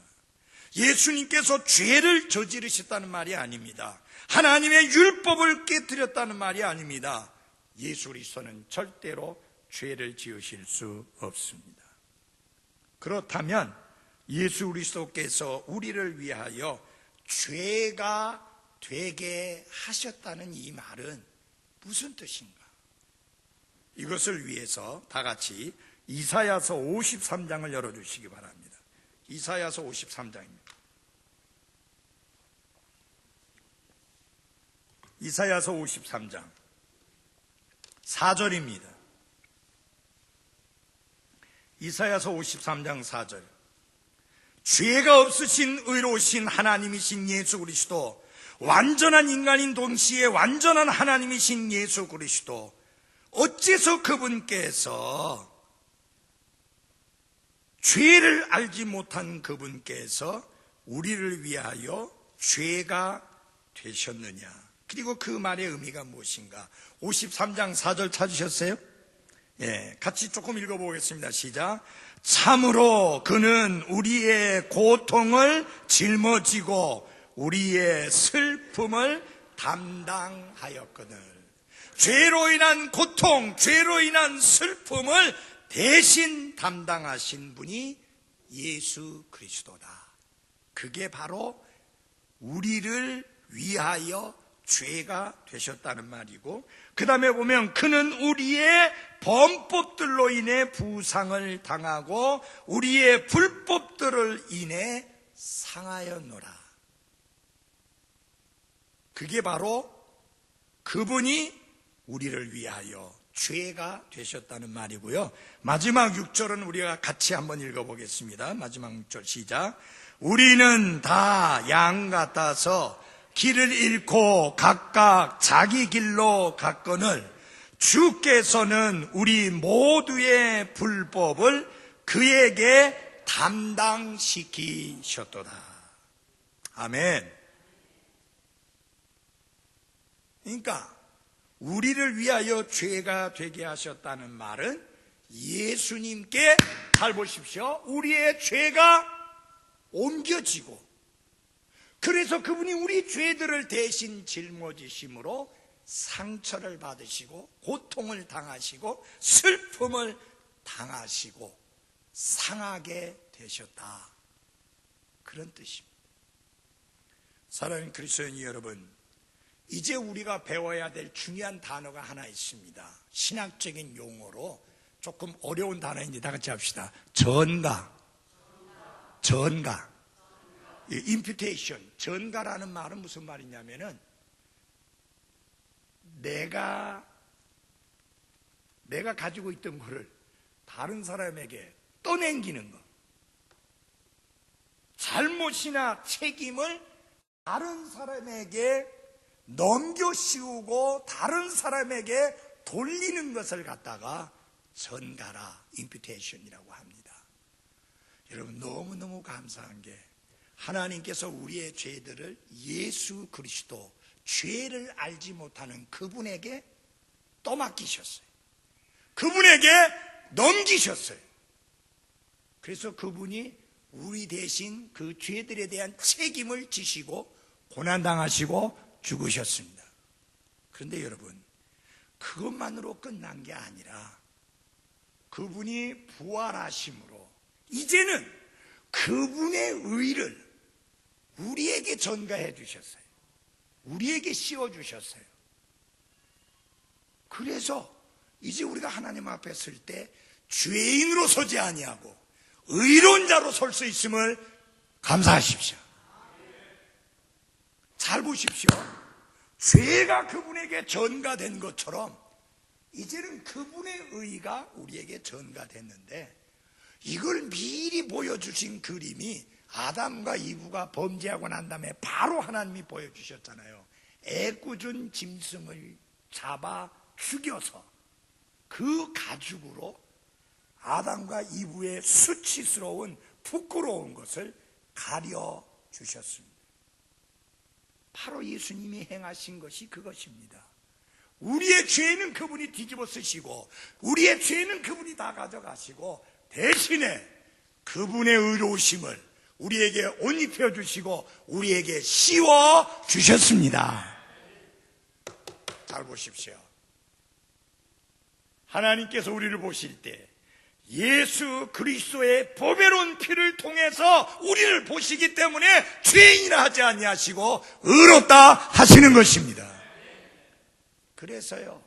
예수님께서 죄를 저지르셨다는 말이 아닙니다. 하나님의 율법을 깨뜨렸다는 말이 아닙니다. 예수 그리스도는 절대로 죄를 지으실 수 없습니다. 그렇다면 예수 그리스도께서 우리를 위하여 죄가 되게 하셨다는 이 말은 무슨 뜻인가? 이것을 위해서 다 같이 이사야서 53장을 열어주시기 바랍니다. 이사야서 53장입니다. 이사야서 53장 4절입니다. 이사야서 53장 4절. 죄가 없으신 의로우신 하나님이신 예수 그리스도, 완전한 인간인 동시에 완전한 하나님이신 예수 그리스도, 어째서 그분께서 죄를 알지 못한 그분께서 우리를 위하여 죄가 되셨느냐? 그리고 그 말의 의미가 무엇인가? 53장 4절 찾으셨어요? 예, 같이 조금 읽어보겠습니다. 시작. 참으로 그는 우리의 고통을 짊어지고 우리의 슬픔을 담당하였거늘. 죄로 인한 고통, 죄로 인한 슬픔을 대신 담당하신 분이 예수 그리스도다. 그게 바로 우리를 위하여 죄가 되셨다는 말이고, 그 다음에 보면 그는 우리의 범법들로 인해 부상을 당하고 우리의 불법들을 인해 상하였노라. 그게 바로 그분이 우리를 위하여 죄가 되셨다는 말이고요. 마지막 6절은 우리가 같이 한번 읽어보겠습니다. 마지막 6절 시작. 우리는 다 양 같아서 길을 잃고 각각 자기 길로 갔거늘 주께서는 우리 모두의 불법을 그에게 담당시키셨도다. 아멘. 그러니까 우리를 위하여 죄가 되게 하셨다는 말은 예수님께, 잘 보십시오, 우리의 죄가 옮겨지고, 그래서 그분이 우리 죄들을 대신 짊어지심으로 상처를 받으시고 고통을 당하시고 슬픔을 당하시고 상하게 되셨다. 그런 뜻입니다. 사랑하는 그리스도인 여러분, 이제 우리가 배워야 될 중요한 단어가 하나 있습니다. 신학적인 용어로 조금 어려운 단어인데 다 같이 합시다. 전가. imputation. 전가라는 말은 무슨 말이냐면은 내가 가지고 있던 거를 다른 사람에게 떠넘기는 거. 잘못이나 책임을 다른 사람에게 넘겨씌우고 다른 사람에게 돌리는 것을 갖다가 전가라, imputation이라고 합니다. 여러분, 너무너무 감사한 게 하나님께서 우리의 죄들을 예수 그리스도, 죄를 알지 못하는 그분에게 떠맡기셨어요. 그분에게 넘기셨어요. 그래서 그분이 우리 대신 그 죄들에 대한 책임을 지시고 고난당하시고 죽으셨습니다. 그런데 여러분, 그것만으로 끝난 게 아니라 그분이 부활하심으로 이제는 그분의 의를 우리에게 전가해 주셨어요. 우리에게 씌워 주셨어요. 그래서 이제 우리가 하나님 앞에 설 때 죄인으로 서지 아니하고 의로운 자로 설 수 있음을 감사하십시오. 잘 보십시오. 죄가 그분에게 전가된 것처럼 이제는 그분의 의가 우리에게 전가됐는데, 이걸 미리 보여주신 그림이 아담과 이브가 범죄하고 난 다음에 바로 하나님이 보여주셨잖아요. 애꿎은 짐승을 잡아 죽여서 그 가죽으로 아담과 이브의 수치스러운 부끄러운 것을 가려주셨습니다. 바로 예수님이 행하신 것이 그것입니다. 우리의 죄는 그분이 뒤집어 쓰시고 우리의 죄는 그분이 다 가져가시고 대신에 그분의 의로우심을 우리에게 옷 입혀주시고 우리에게 씌워 주셨습니다. 잘 보십시오. 하나님께서 우리를 보실 때 예수 그리스도의 보배로운 피를 통해서 우리를 보시기 때문에 죄인이라 하지 아니하시고 의롭다 하시는 것입니다. 그래서요,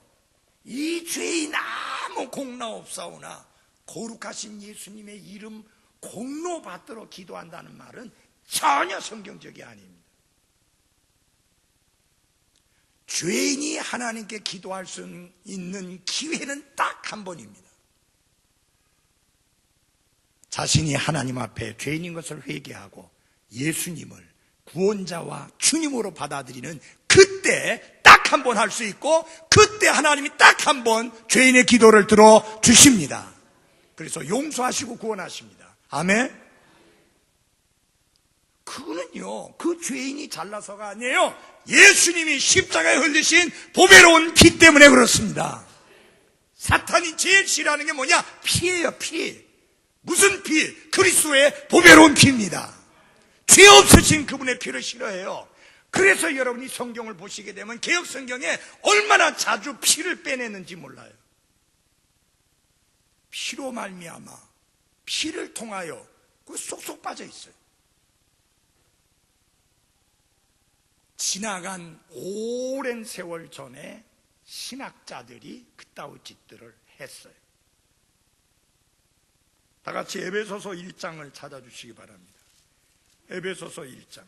이 죄인 아무 공로 없사오나 거룩하신 예수님의 이름 공로 받도록 기도한다는 말은 전혀 성경적이 아닙니다. 죄인이 하나님께 기도할 수 있는 기회는 딱 한 번입니다. 자신이 하나님 앞에 죄인인 것을 회개하고 예수님을 구원자와 주님으로 받아들이는 그때 딱 한 번 할 수 있고 그때 하나님이 딱 한 번 죄인의 기도를 들어주십니다. 그래서 용서하시고 구원하십니다. 아멘. 그거는요, 그 죄인이 잘나서가 아니에요. 예수님이 십자가에 흘리신 보배로운 피 때문에 그렇습니다. 사탄이 제일 싫어하는 게 뭐냐? 피예요, 피. 무슨 피? 그리스도의 보배로운 피입니다. 죄 없으신 그분의 피를 싫어해요. 그래서 여러분이 성경을 보시게 되면 개역 성경에 얼마나 자주 피를 빼내는지 몰라요. 피로 말미암아 피를 통하여 그 쏙쏙 빠져 있어요. 지나간 오랜 세월 전에 신학자들이 그따위 짓들을 했어요. 다 같이 에베소서 1장을 찾아주시기 바랍니다. 에베소서 1장.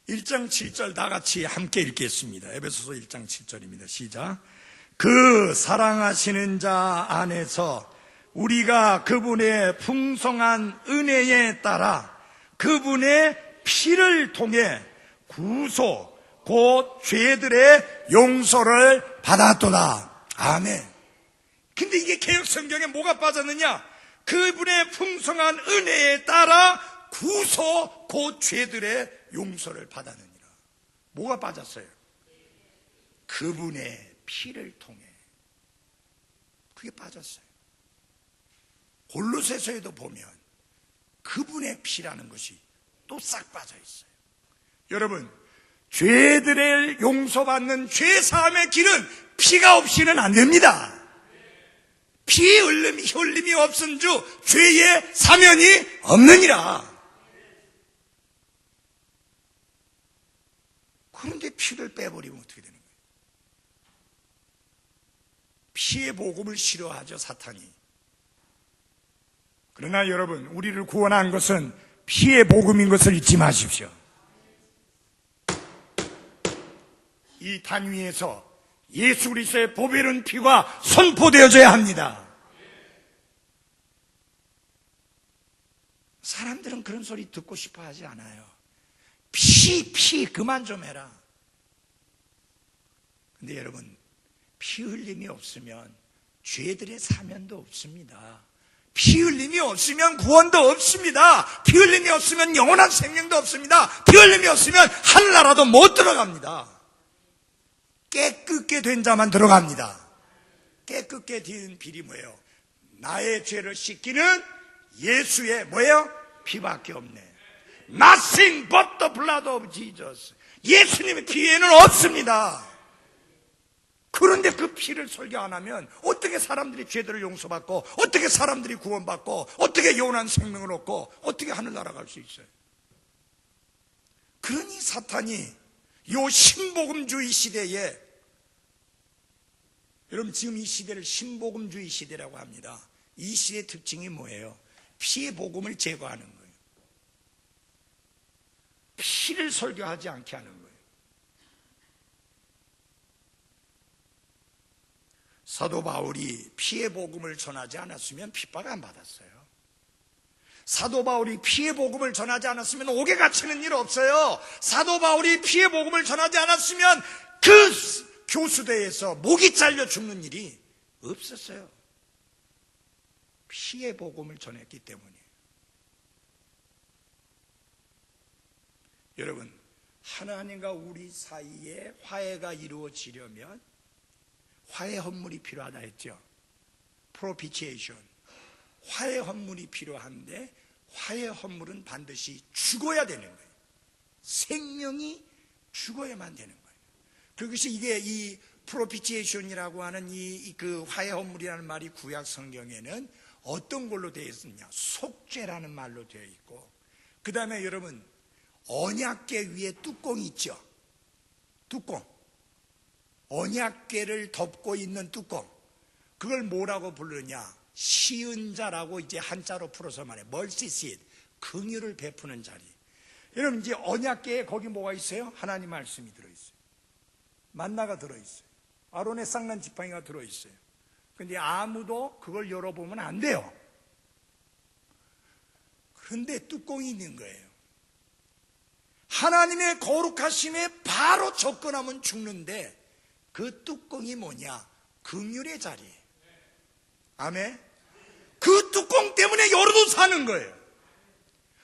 (1장 7절) 다 같이 함께 읽겠습니다. 에베소서 1장 7절입니다. 시작. 그 사랑하시는 자 안에서 우리가 그분의 풍성한 은혜에 따라 그분의 피를 통해 구속 곧 죄들의 용서를 받았도다. 아멘. 근데 이게 개역 성경에 뭐가 빠졌느냐? 그분의 풍성한 은혜에 따라 구속 곧 죄들의 용서를 받았느니라. 뭐가 빠졌어요? 그분의 피를 통해. 그게 빠졌어요. 골로새서에도 보면 그분의 피라는 것이 또 싹 빠져 있어요. 여러분, 죄들의 용서받는 죄사함의 길은 피가 없이는 안 됩니다. 피 흘림이 없은 주 죄의 사면이 없느니라. 그런데 피를 빼버리면 어떻게 되는 거예요? 피의 복음을 싫어하죠, 사탄이. 그러나 여러분, 우리를 구원한 것은 피의 복음인 것을 잊지 마십시오. 이 단위에서 예수 그리스도의 보배로운 피가 선포되어져야 합니다. 사람들은 그런 소리 듣고 싶어 하지 않아요. 피 그만 좀 해라. 근데 여러분, 피 흘림이 없으면 죄들의 사면도 없습니다. 피 흘림이 없으면 구원도 없습니다. 피 흘림이 없으면 영원한 생명도 없습니다. 피 흘림이 없으면 하늘나라도 못 들어갑니다. 깨끗게 된 자만 들어갑니다. 깨끗게 된 빌이 뭐예요? 나의 죄를 씻기는 예수의 뭐예요? 피밖에 없네. Nothing but the blood of Jesus. 예수님의 피에는 없습니다. 그런데 그 피를 설교 안 하면 어떻게 사람들이 죄들을 용서받고 어떻게 사람들이 구원받고 어떻게 영원한 생명을 얻고 어떻게 하늘나라 갈 수 있어요? 그러니 사탄이 요 신복음주의 시대에, 여러분 지금 이 시대를 신복음주의 시대라고 합니다. 이 시대의 특징이 뭐예요? 피의 복음을 제거하는 거예요. 피를 설교하지 않게 하는 거예요. 사도 바울이 피의 복음을 전하지 않았으면 핍박 안 받았어요. 사도 바울이 피의 복음을 전하지 않았으면 옥에 갇히는 일 없어요. 사도 바울이 피의 복음을 전하지 않았으면 그 교수대에서 목이 잘려 죽는 일이 없었어요. 피해 복음을 전했기 때문에. 여러분, 하나님과 우리 사이에 화해가 이루어지려면 화해 헌물이 필요하다 했죠. 프로피치에이션. 화해 헌물이 필요한데 화해 헌물은 반드시 죽어야 되는 거예요. 생명이 죽어야만 되는 거예요. 그것이 이게 이 프로피치에이션이라고 하는 그 화해 헌물이라는 말이 구약 성경에는 어떤 걸로 되어 있느냐? 속죄라는 말로 되어 있고, 그 다음에 여러분 언약궤 위에 뚜껑이 있죠. 뚜껑. 언약궤를 덮고 있는 뚜껑. 그걸 뭐라고 부르느냐? 시은자라고 이제 한자로 풀어서 말해. 멀시시드. 긍휼을 베푸는 자리. 여러분 이제 언약궤에 거기 뭐가 있어요? 하나님 말씀이 들어있어요. 만나가 들어있어요. 아론의 쌍난 지팡이가 들어있어요. 근데 아무도 그걸 열어보면 안 돼요. 그런데 뚜껑이 있는 거예요. 하나님의 거룩하심에 바로 접근하면 죽는데 그 뚜껑이 뭐냐? 긍휼의 자리예요. 아멘. 그 뚜껑 때문에 열어도 사는 거예요.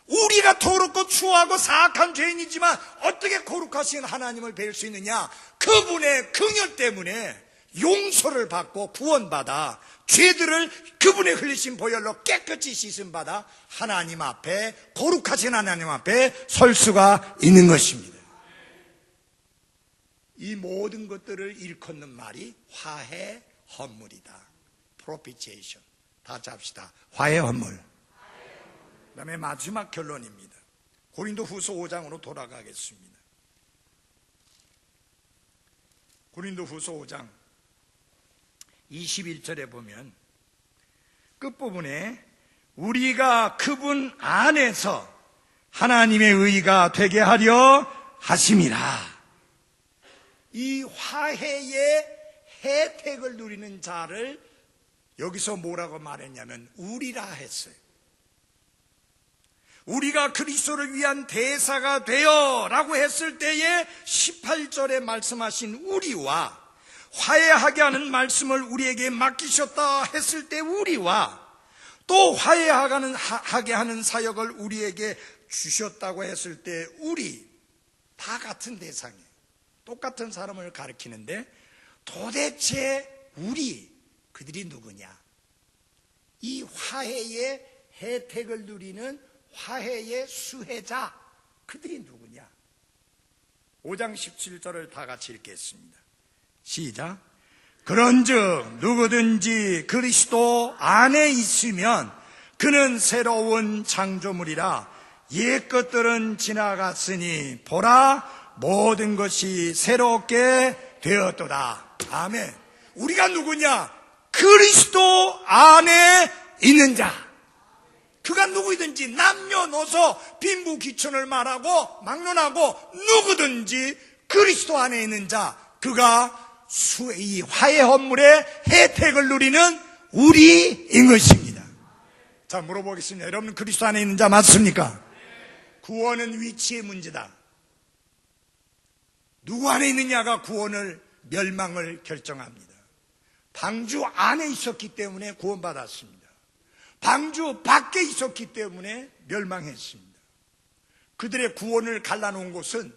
우리가 더럽고 추하고 사악한 죄인이지만 어떻게 거룩하신 하나님을 뵐 수 있느냐? 그분의 긍휼 때문에 용서를 받고 구원받아 죄들을 그분의 흘리신 보혈로 깨끗이 씻음받아 하나님 앞에, 거룩하신 하나님 앞에 설 수가 있는 것입니다. 이 모든 것들을 일컫는 말이 화해 헌물이다. 프로피치에이션. 다 같이 합시다. 화해 헌물. 그 다음에 마지막 결론입니다. 고린도후서 5장으로 돌아가겠습니다. 고린도후서 5장 21절에 보면 끝부분에 우리가 그분 안에서 하나님의 의가 되게 하려 하심이라. 이 화해의 혜택을 누리는 자를 여기서 뭐라고 말했냐면 우리라 했어요. 우리가 그리스도를 위한 대사가 되어 라고 했을 때에 18절에 말씀하신 우리와 화해하게 하는 말씀을 우리에게 맡기셨다 했을 때 우리와 또 화해하게 하는 사역을 우리에게 주셨다고 했을 때 우리 다 같은 대상이에요. 똑같은 사람을 가리키는데 도대체 우리 그들이 누구냐? 이 화해의 혜택을 누리는 화해의 수혜자 그들이 누구냐? 5장 17절을 다 같이 읽겠습니다. 시작. 그런즉 누구든지 그리스도 안에 있으면 그는 새로운 창조물이라. 옛 것들은 지나갔으니 보라 모든 것이 새롭게 되었도다. 아멘. 우리가 누구냐? 그리스도 안에 있는 자. 그가 누구든지 남녀노소 빈부귀천을 말하고 막론하고 누구든지 그리스도 안에 있는 자, 그가 이 화해 헌물의 혜택을 누리는 우리인 것입니다. 자, 물어보겠습니다. 여러분 그리스도 안에 있는 자 맞습니까? 구원은 위치의 문제다. 누구 안에 있느냐가 구원을 멸망을 결정합니다. 방주 안에 있었기 때문에 구원받았습니다. 방주 밖에 있었기 때문에 멸망했습니다. 그들의 구원을 갈라놓은 곳은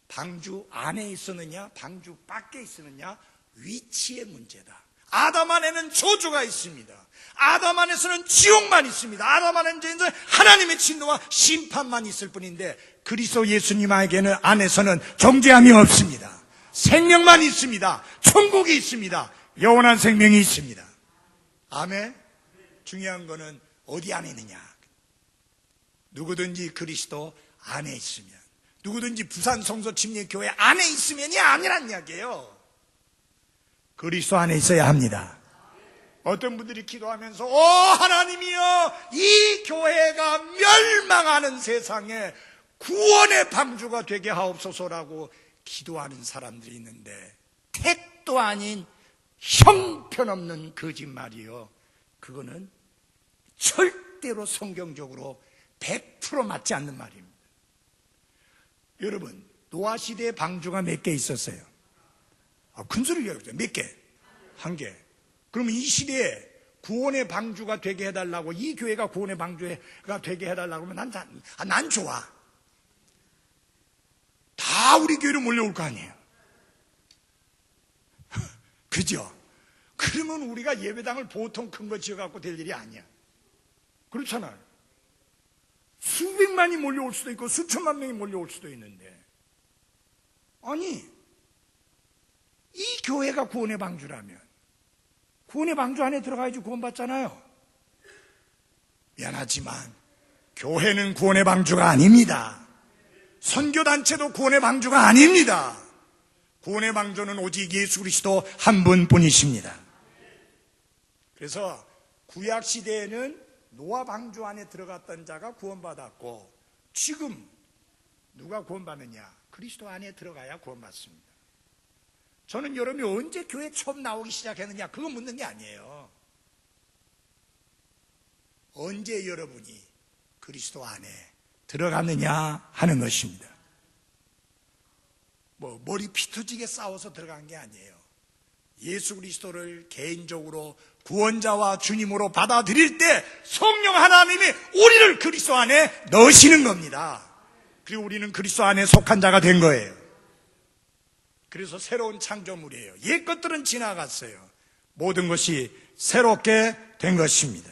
방주 안에 있었느냐 방주 밖에 있었느냐 위치의 문제다. 아담 안에는 저주가 있습니다. 아담 안에서는 지옥만 있습니다. 아담 안에는 하나님의 진노와 심판만 있을 뿐인데 그리스도 예수님 안에서는 정죄함이 없습니다. 생명만 있습니다. 천국이 있습니다. 영원한 생명이 있습니다. 아멘. 중요한 거는 어디 안에 있느냐. 누구든지 그리스도 안에 있으면, 누구든지 부산 성서 침례교회 안에 있으면이 아니란 이야기예요. 그리스도 안에 있어야 합니다. 어떤 분들이 기도하면서 하나님이여 이 교회가 멸망하는 세상에 구원의 방주가 되게 하옵소서라고 기도하는 사람들이 있는데 택도 아닌 형편없는 거짓말이요. 그거는 절대로 성경적으로 100% 맞지 않는 말입니다. 여러분 노아 시대에 방주가 몇 개 있었어요? 큰 소리를 해요. 몇 개? 한 개. 그러면 이 시대에 구원의 방주가 되게 해달라고, 이 교회가 구원의 방주가 되게 해달라고 하면 난 좋아. 다 우리 교회로 몰려올 거 아니에요. 그죠? 그러면 우리가 예배당을 보통 큰 거 지어갖고 될 일이 아니야. 그렇잖아요. 수백만이 몰려올 수도 있고 수천만 명이 몰려올 수도 있는데, 아니 이 교회가 구원의 방주라면 구원의 방주 안에 들어가야지 구원받잖아요. 미안하지만 교회는 구원의 방주가 아닙니다. 선교단체도 구원의 방주가 아닙니다. 구원의 방주는 오직 예수 그리스도 한 분뿐이십니다. 그래서 구약 시대에는 노아 방주 안에 들어갔던 자가 구원받았고, 지금 누가 구원받느냐? 그리스도 안에 들어가야 구원받습니다. 저는 여러분이 언제 교회 처음 나오기 시작했느냐 그거 묻는 게 아니에요. 언제 여러분이 그리스도 안에 들어갔느냐 하는 것입니다. 머리 피 터지게 싸워서 들어간 게 아니에요. 예수 그리스도를 개인적으로 구원자와 주님으로 받아들일 때 성령 하나님이 우리를 그리스도 안에 넣으시는 겁니다. 그리고 우리는 그리스도 안에 속한 자가 된 거예요. 그래서 새로운 창조물이에요. 옛 것들은 지나갔어요. 모든 것이 새롭게 된 것입니다.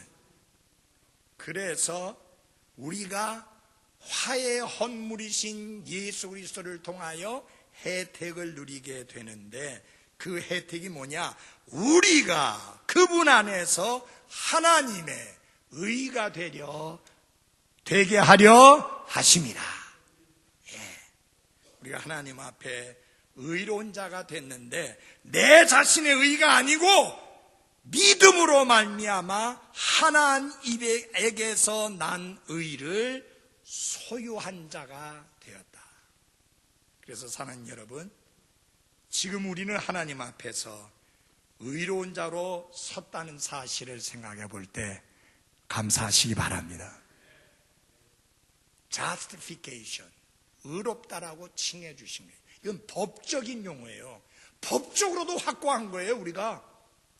그래서 우리가 화의 헌물이신 예수 그리스도를 통하여 혜택을 누리게 되는데, 그 혜택이 뭐냐? 우리가 그분 안에서 하나님의 의가 되게 하려 하심이라. 우리가 하나님 앞에 의로운 자가 됐는데, 내 자신의 의가 아니고 믿음으로 말미암아 하나님에게서 난 의를 소유한 자가 되었다. 그래서 사랑하는 여러분, 지금 우리는 하나님 앞에서 의로운 자로 섰다는 사실을 생각해 볼 때 감사하시기 바랍니다. justification, 의롭다라고 칭해 주신 거예요. 이건 법적인 용어예요. 법적으로도 확고한 거예요. 우리가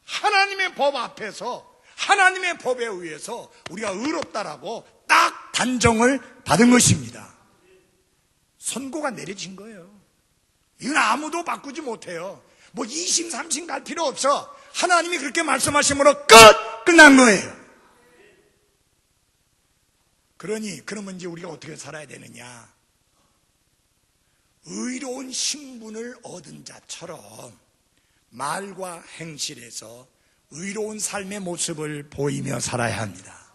하나님의 법 앞에서, 하나님의 법에 의해서 우리가 의롭다라고 딱 단정을 받은 것입니다. 선고가 내려진 거예요. 이건 아무도 바꾸지 못해요. 2심 3심 갈 필요 없어. 하나님이 그렇게 말씀하심으로 끝난 거예요. 그러면 이제 우리가 어떻게 살아야 되느냐? 의로운 신분을 얻은 자처럼 말과 행실에서 의로운 삶의 모습을 보이며 살아야 합니다.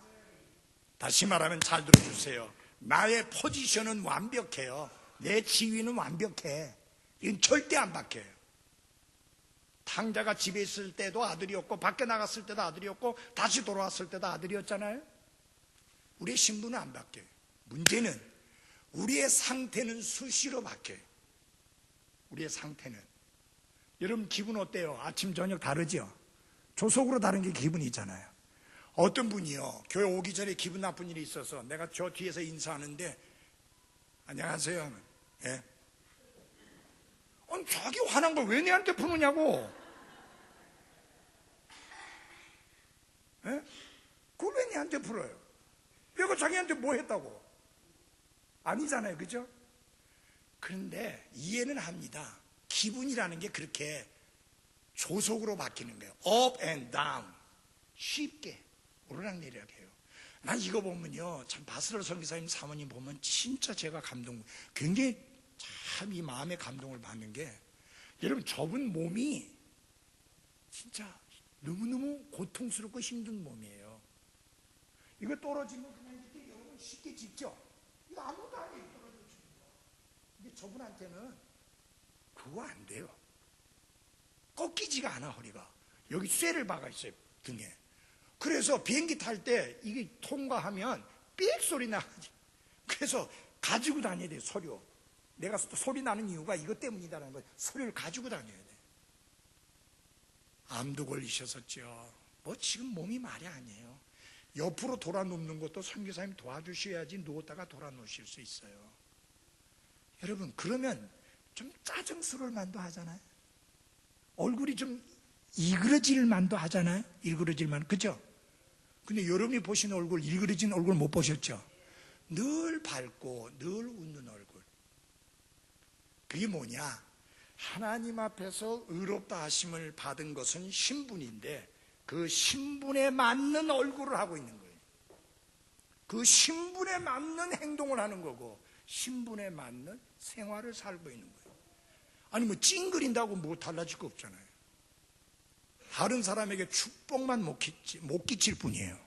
다시 말하면 잘 들어주세요. 나의 포지션은 완벽해요. 내 지위는 완벽해. 이건 절대 안 바뀌어요. 탕자가 집에 있을 때도 아들이었고, 밖에 나갔을 때도 아들이었고, 다시 돌아왔을 때도 아들이었잖아요. 우리의 신분은 안 바뀌어요. 문제는 우리의 상태는 수시로 바뀌어요. 우리의 상태는. 여러분 기분 어때요? 아침 저녁 다르죠? 조속으로 다른 게 기분이잖아요. 어떤 분이요, 교회 오기 전에 기분 나쁜 일이 있어서 내가 저 뒤에서 인사하는데 안녕하세요. 예? 아니 자기 화난 걸 왜 내한테 푸느냐고. 예? 그걸 왜 내한테 풀어요? 내가 자기한테 뭐 했다고? 아니잖아요, 그죠? 그런데 이해는 합니다. 기분이라는 게 그렇게 조속으로 바뀌는 거예요. up and down, 쉽게 오르락내리락 해요. 난 이거 보면요, 참 바스럴 선교사님 사모님 보면 진짜 제가 굉장히 참 이 마음의 감동을 받는 게, 여러분 저분 몸이 진짜 너무너무 고통스럽고 힘든 몸이에요. 이거 떨어지면 그냥 이렇게 여러분 쉽게 짚죠? 이거 아무것도 안 해요. 떨어지면 짚는 거. 근데 저분한테는 그거 안 돼요. 꺾이지가 않아, 허리가. 여기 쇠를 박아 있어요, 등에. 그래서 비행기 탈 때 이게 통과하면 삑 소리 나가지. 그래서 가지고 다녀야 돼요, 서류. 내가 소리 나는 이유가 이것 때문이다라는 걸, 서류를 가지고 다녀야 돼. 암도 걸리셨었죠. 지금 몸이 말이 아니에요. 옆으로 돌아 눕는 것도 선교사님 도와주셔야지 누웠다가 돌아 누우실 수 있어요. 여러분, 그러면 좀 짜증스러울 만도 하잖아요. 얼굴이 좀 일그러질만도 하잖아요. 일그러질만, 그죠? 근데 여러분이 보신 얼굴, 일그러진 얼굴 못 보셨죠? 늘 밝고 늘 웃는 얼굴. 그게 뭐냐? 하나님 앞에서 의롭다 하심을 받은 것은 신분인데 그 신분에 맞는 얼굴을 하고 있는 거예요. 그 신분에 맞는 행동을 하는 거고 신분에 맞는 생활을 살고 있는 거예요. 아니 뭐 찡그린다고 뭐 달라질 거 없잖아요. 다른 사람에게 축복만 못 끼칠 뿐이에요.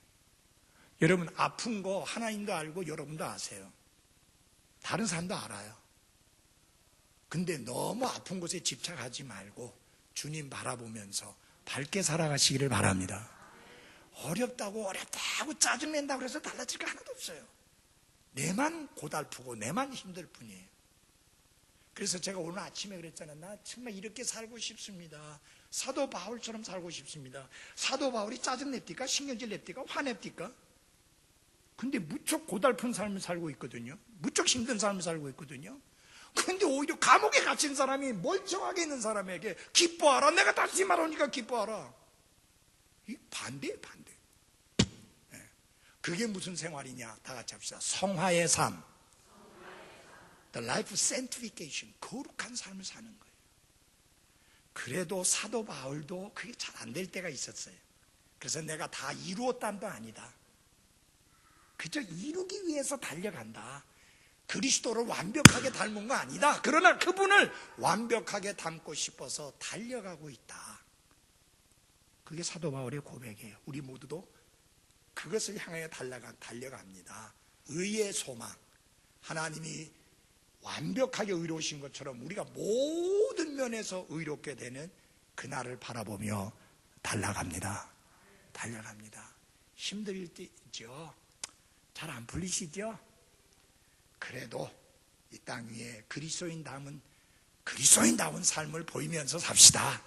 여러분 아픈 거 하나님도 알고 여러분도 아세요. 다른 사람도 알아요. 근데 너무 아픈 곳에 집착하지 말고 주님 바라보면서 밝게 살아가시기를 바랍니다. 어렵다고 짜증낸다고 해서 달라질 거 하나도 없어요. 내만 고달프고 내만 힘들 뿐이에요. 그래서 제가 오늘 아침에 그랬잖아요. 나 정말 이렇게 살고 싶습니다. 사도 바울처럼 살고 싶습니다. 사도 바울이 짜증 냅니까? 신경질 냅니까? 화냅니까? 근데 무척 고달픈 삶을 살고 있거든요. 무척 힘든 삶을 살고 있거든요. 그런데 오히려 감옥에 갇힌 사람이 멀쩡하게 있는 사람에게 기뻐하라. 내가 다시 말하니까 기뻐하라. 이 반대예요, 반대. 네. 그게 무슨 생활이냐? 다 같이 합시다. 성화의 삶. The life sanctification. 거룩한 삶을 사는 거예요. 그래도 사도 바울도 그게 잘 안 될 때가 있었어요. 그래서 내가 다 이루었단도 아니다. 그저 이루기 위해서 달려간다. 그리스도를 완벽하게 닮은 거 아니다. 그러나 그분을 완벽하게 닮고 싶어서 달려가고 있다. 그게 사도 바울의 고백이에요. 우리 모두도 그것을 향하여 달려갑니다. 의의 소망. 하나님이 완벽하게 의로우신 것처럼 우리가 모든 면에서 의롭게 되는 그날을 바라보며 달려갑니다. 달려갑니다. 힘들 때죠. 잘 안 풀리시죠? 그래도 이 땅 위에 그리스도인다운 삶을 보이면서 삽시다.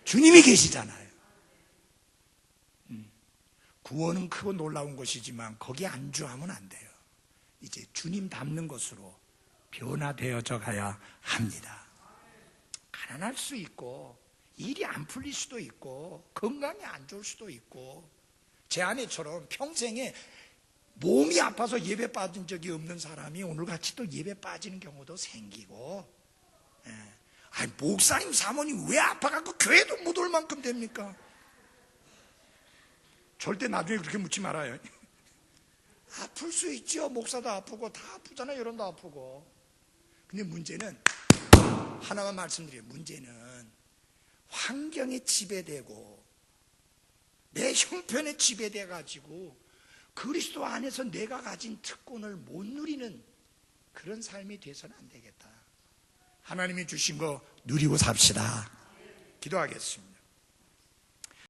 주님이 계시잖아요. 구원은 크고 놀라운 것이지만 거기에 안주하면 안 돼요. 이제 주님 닮는 것으로 변화되어져 가야 합니다. 가난할 수 있고 일이 안 풀릴 수도 있고 건강이 안 좋을 수도 있고 제 아내처럼 평생에 몸이 아파서 예배 빠진 적이 없는 사람이 오늘같이 또 예배 빠지는 경우도 생기고 아니 목사님 사모님 왜 아파갖고 교회도 못 올 만큼 됩니까? 절대 나중에 그렇게 묻지 말아요. 아플 수 있죠. 목사도 아프고 다 아프잖아요. 여론도 아프고. 근데 문제는 하나만 말씀드려요. 문제는 환경에 지배되고 내 형편에 지배돼 가지고 그리스도 안에서 내가 가진 특권을 못 누리는 그런 삶이 돼서는 안 되겠다. 하나님이 주신 거 누리고 삽시다. 기도하겠습니다.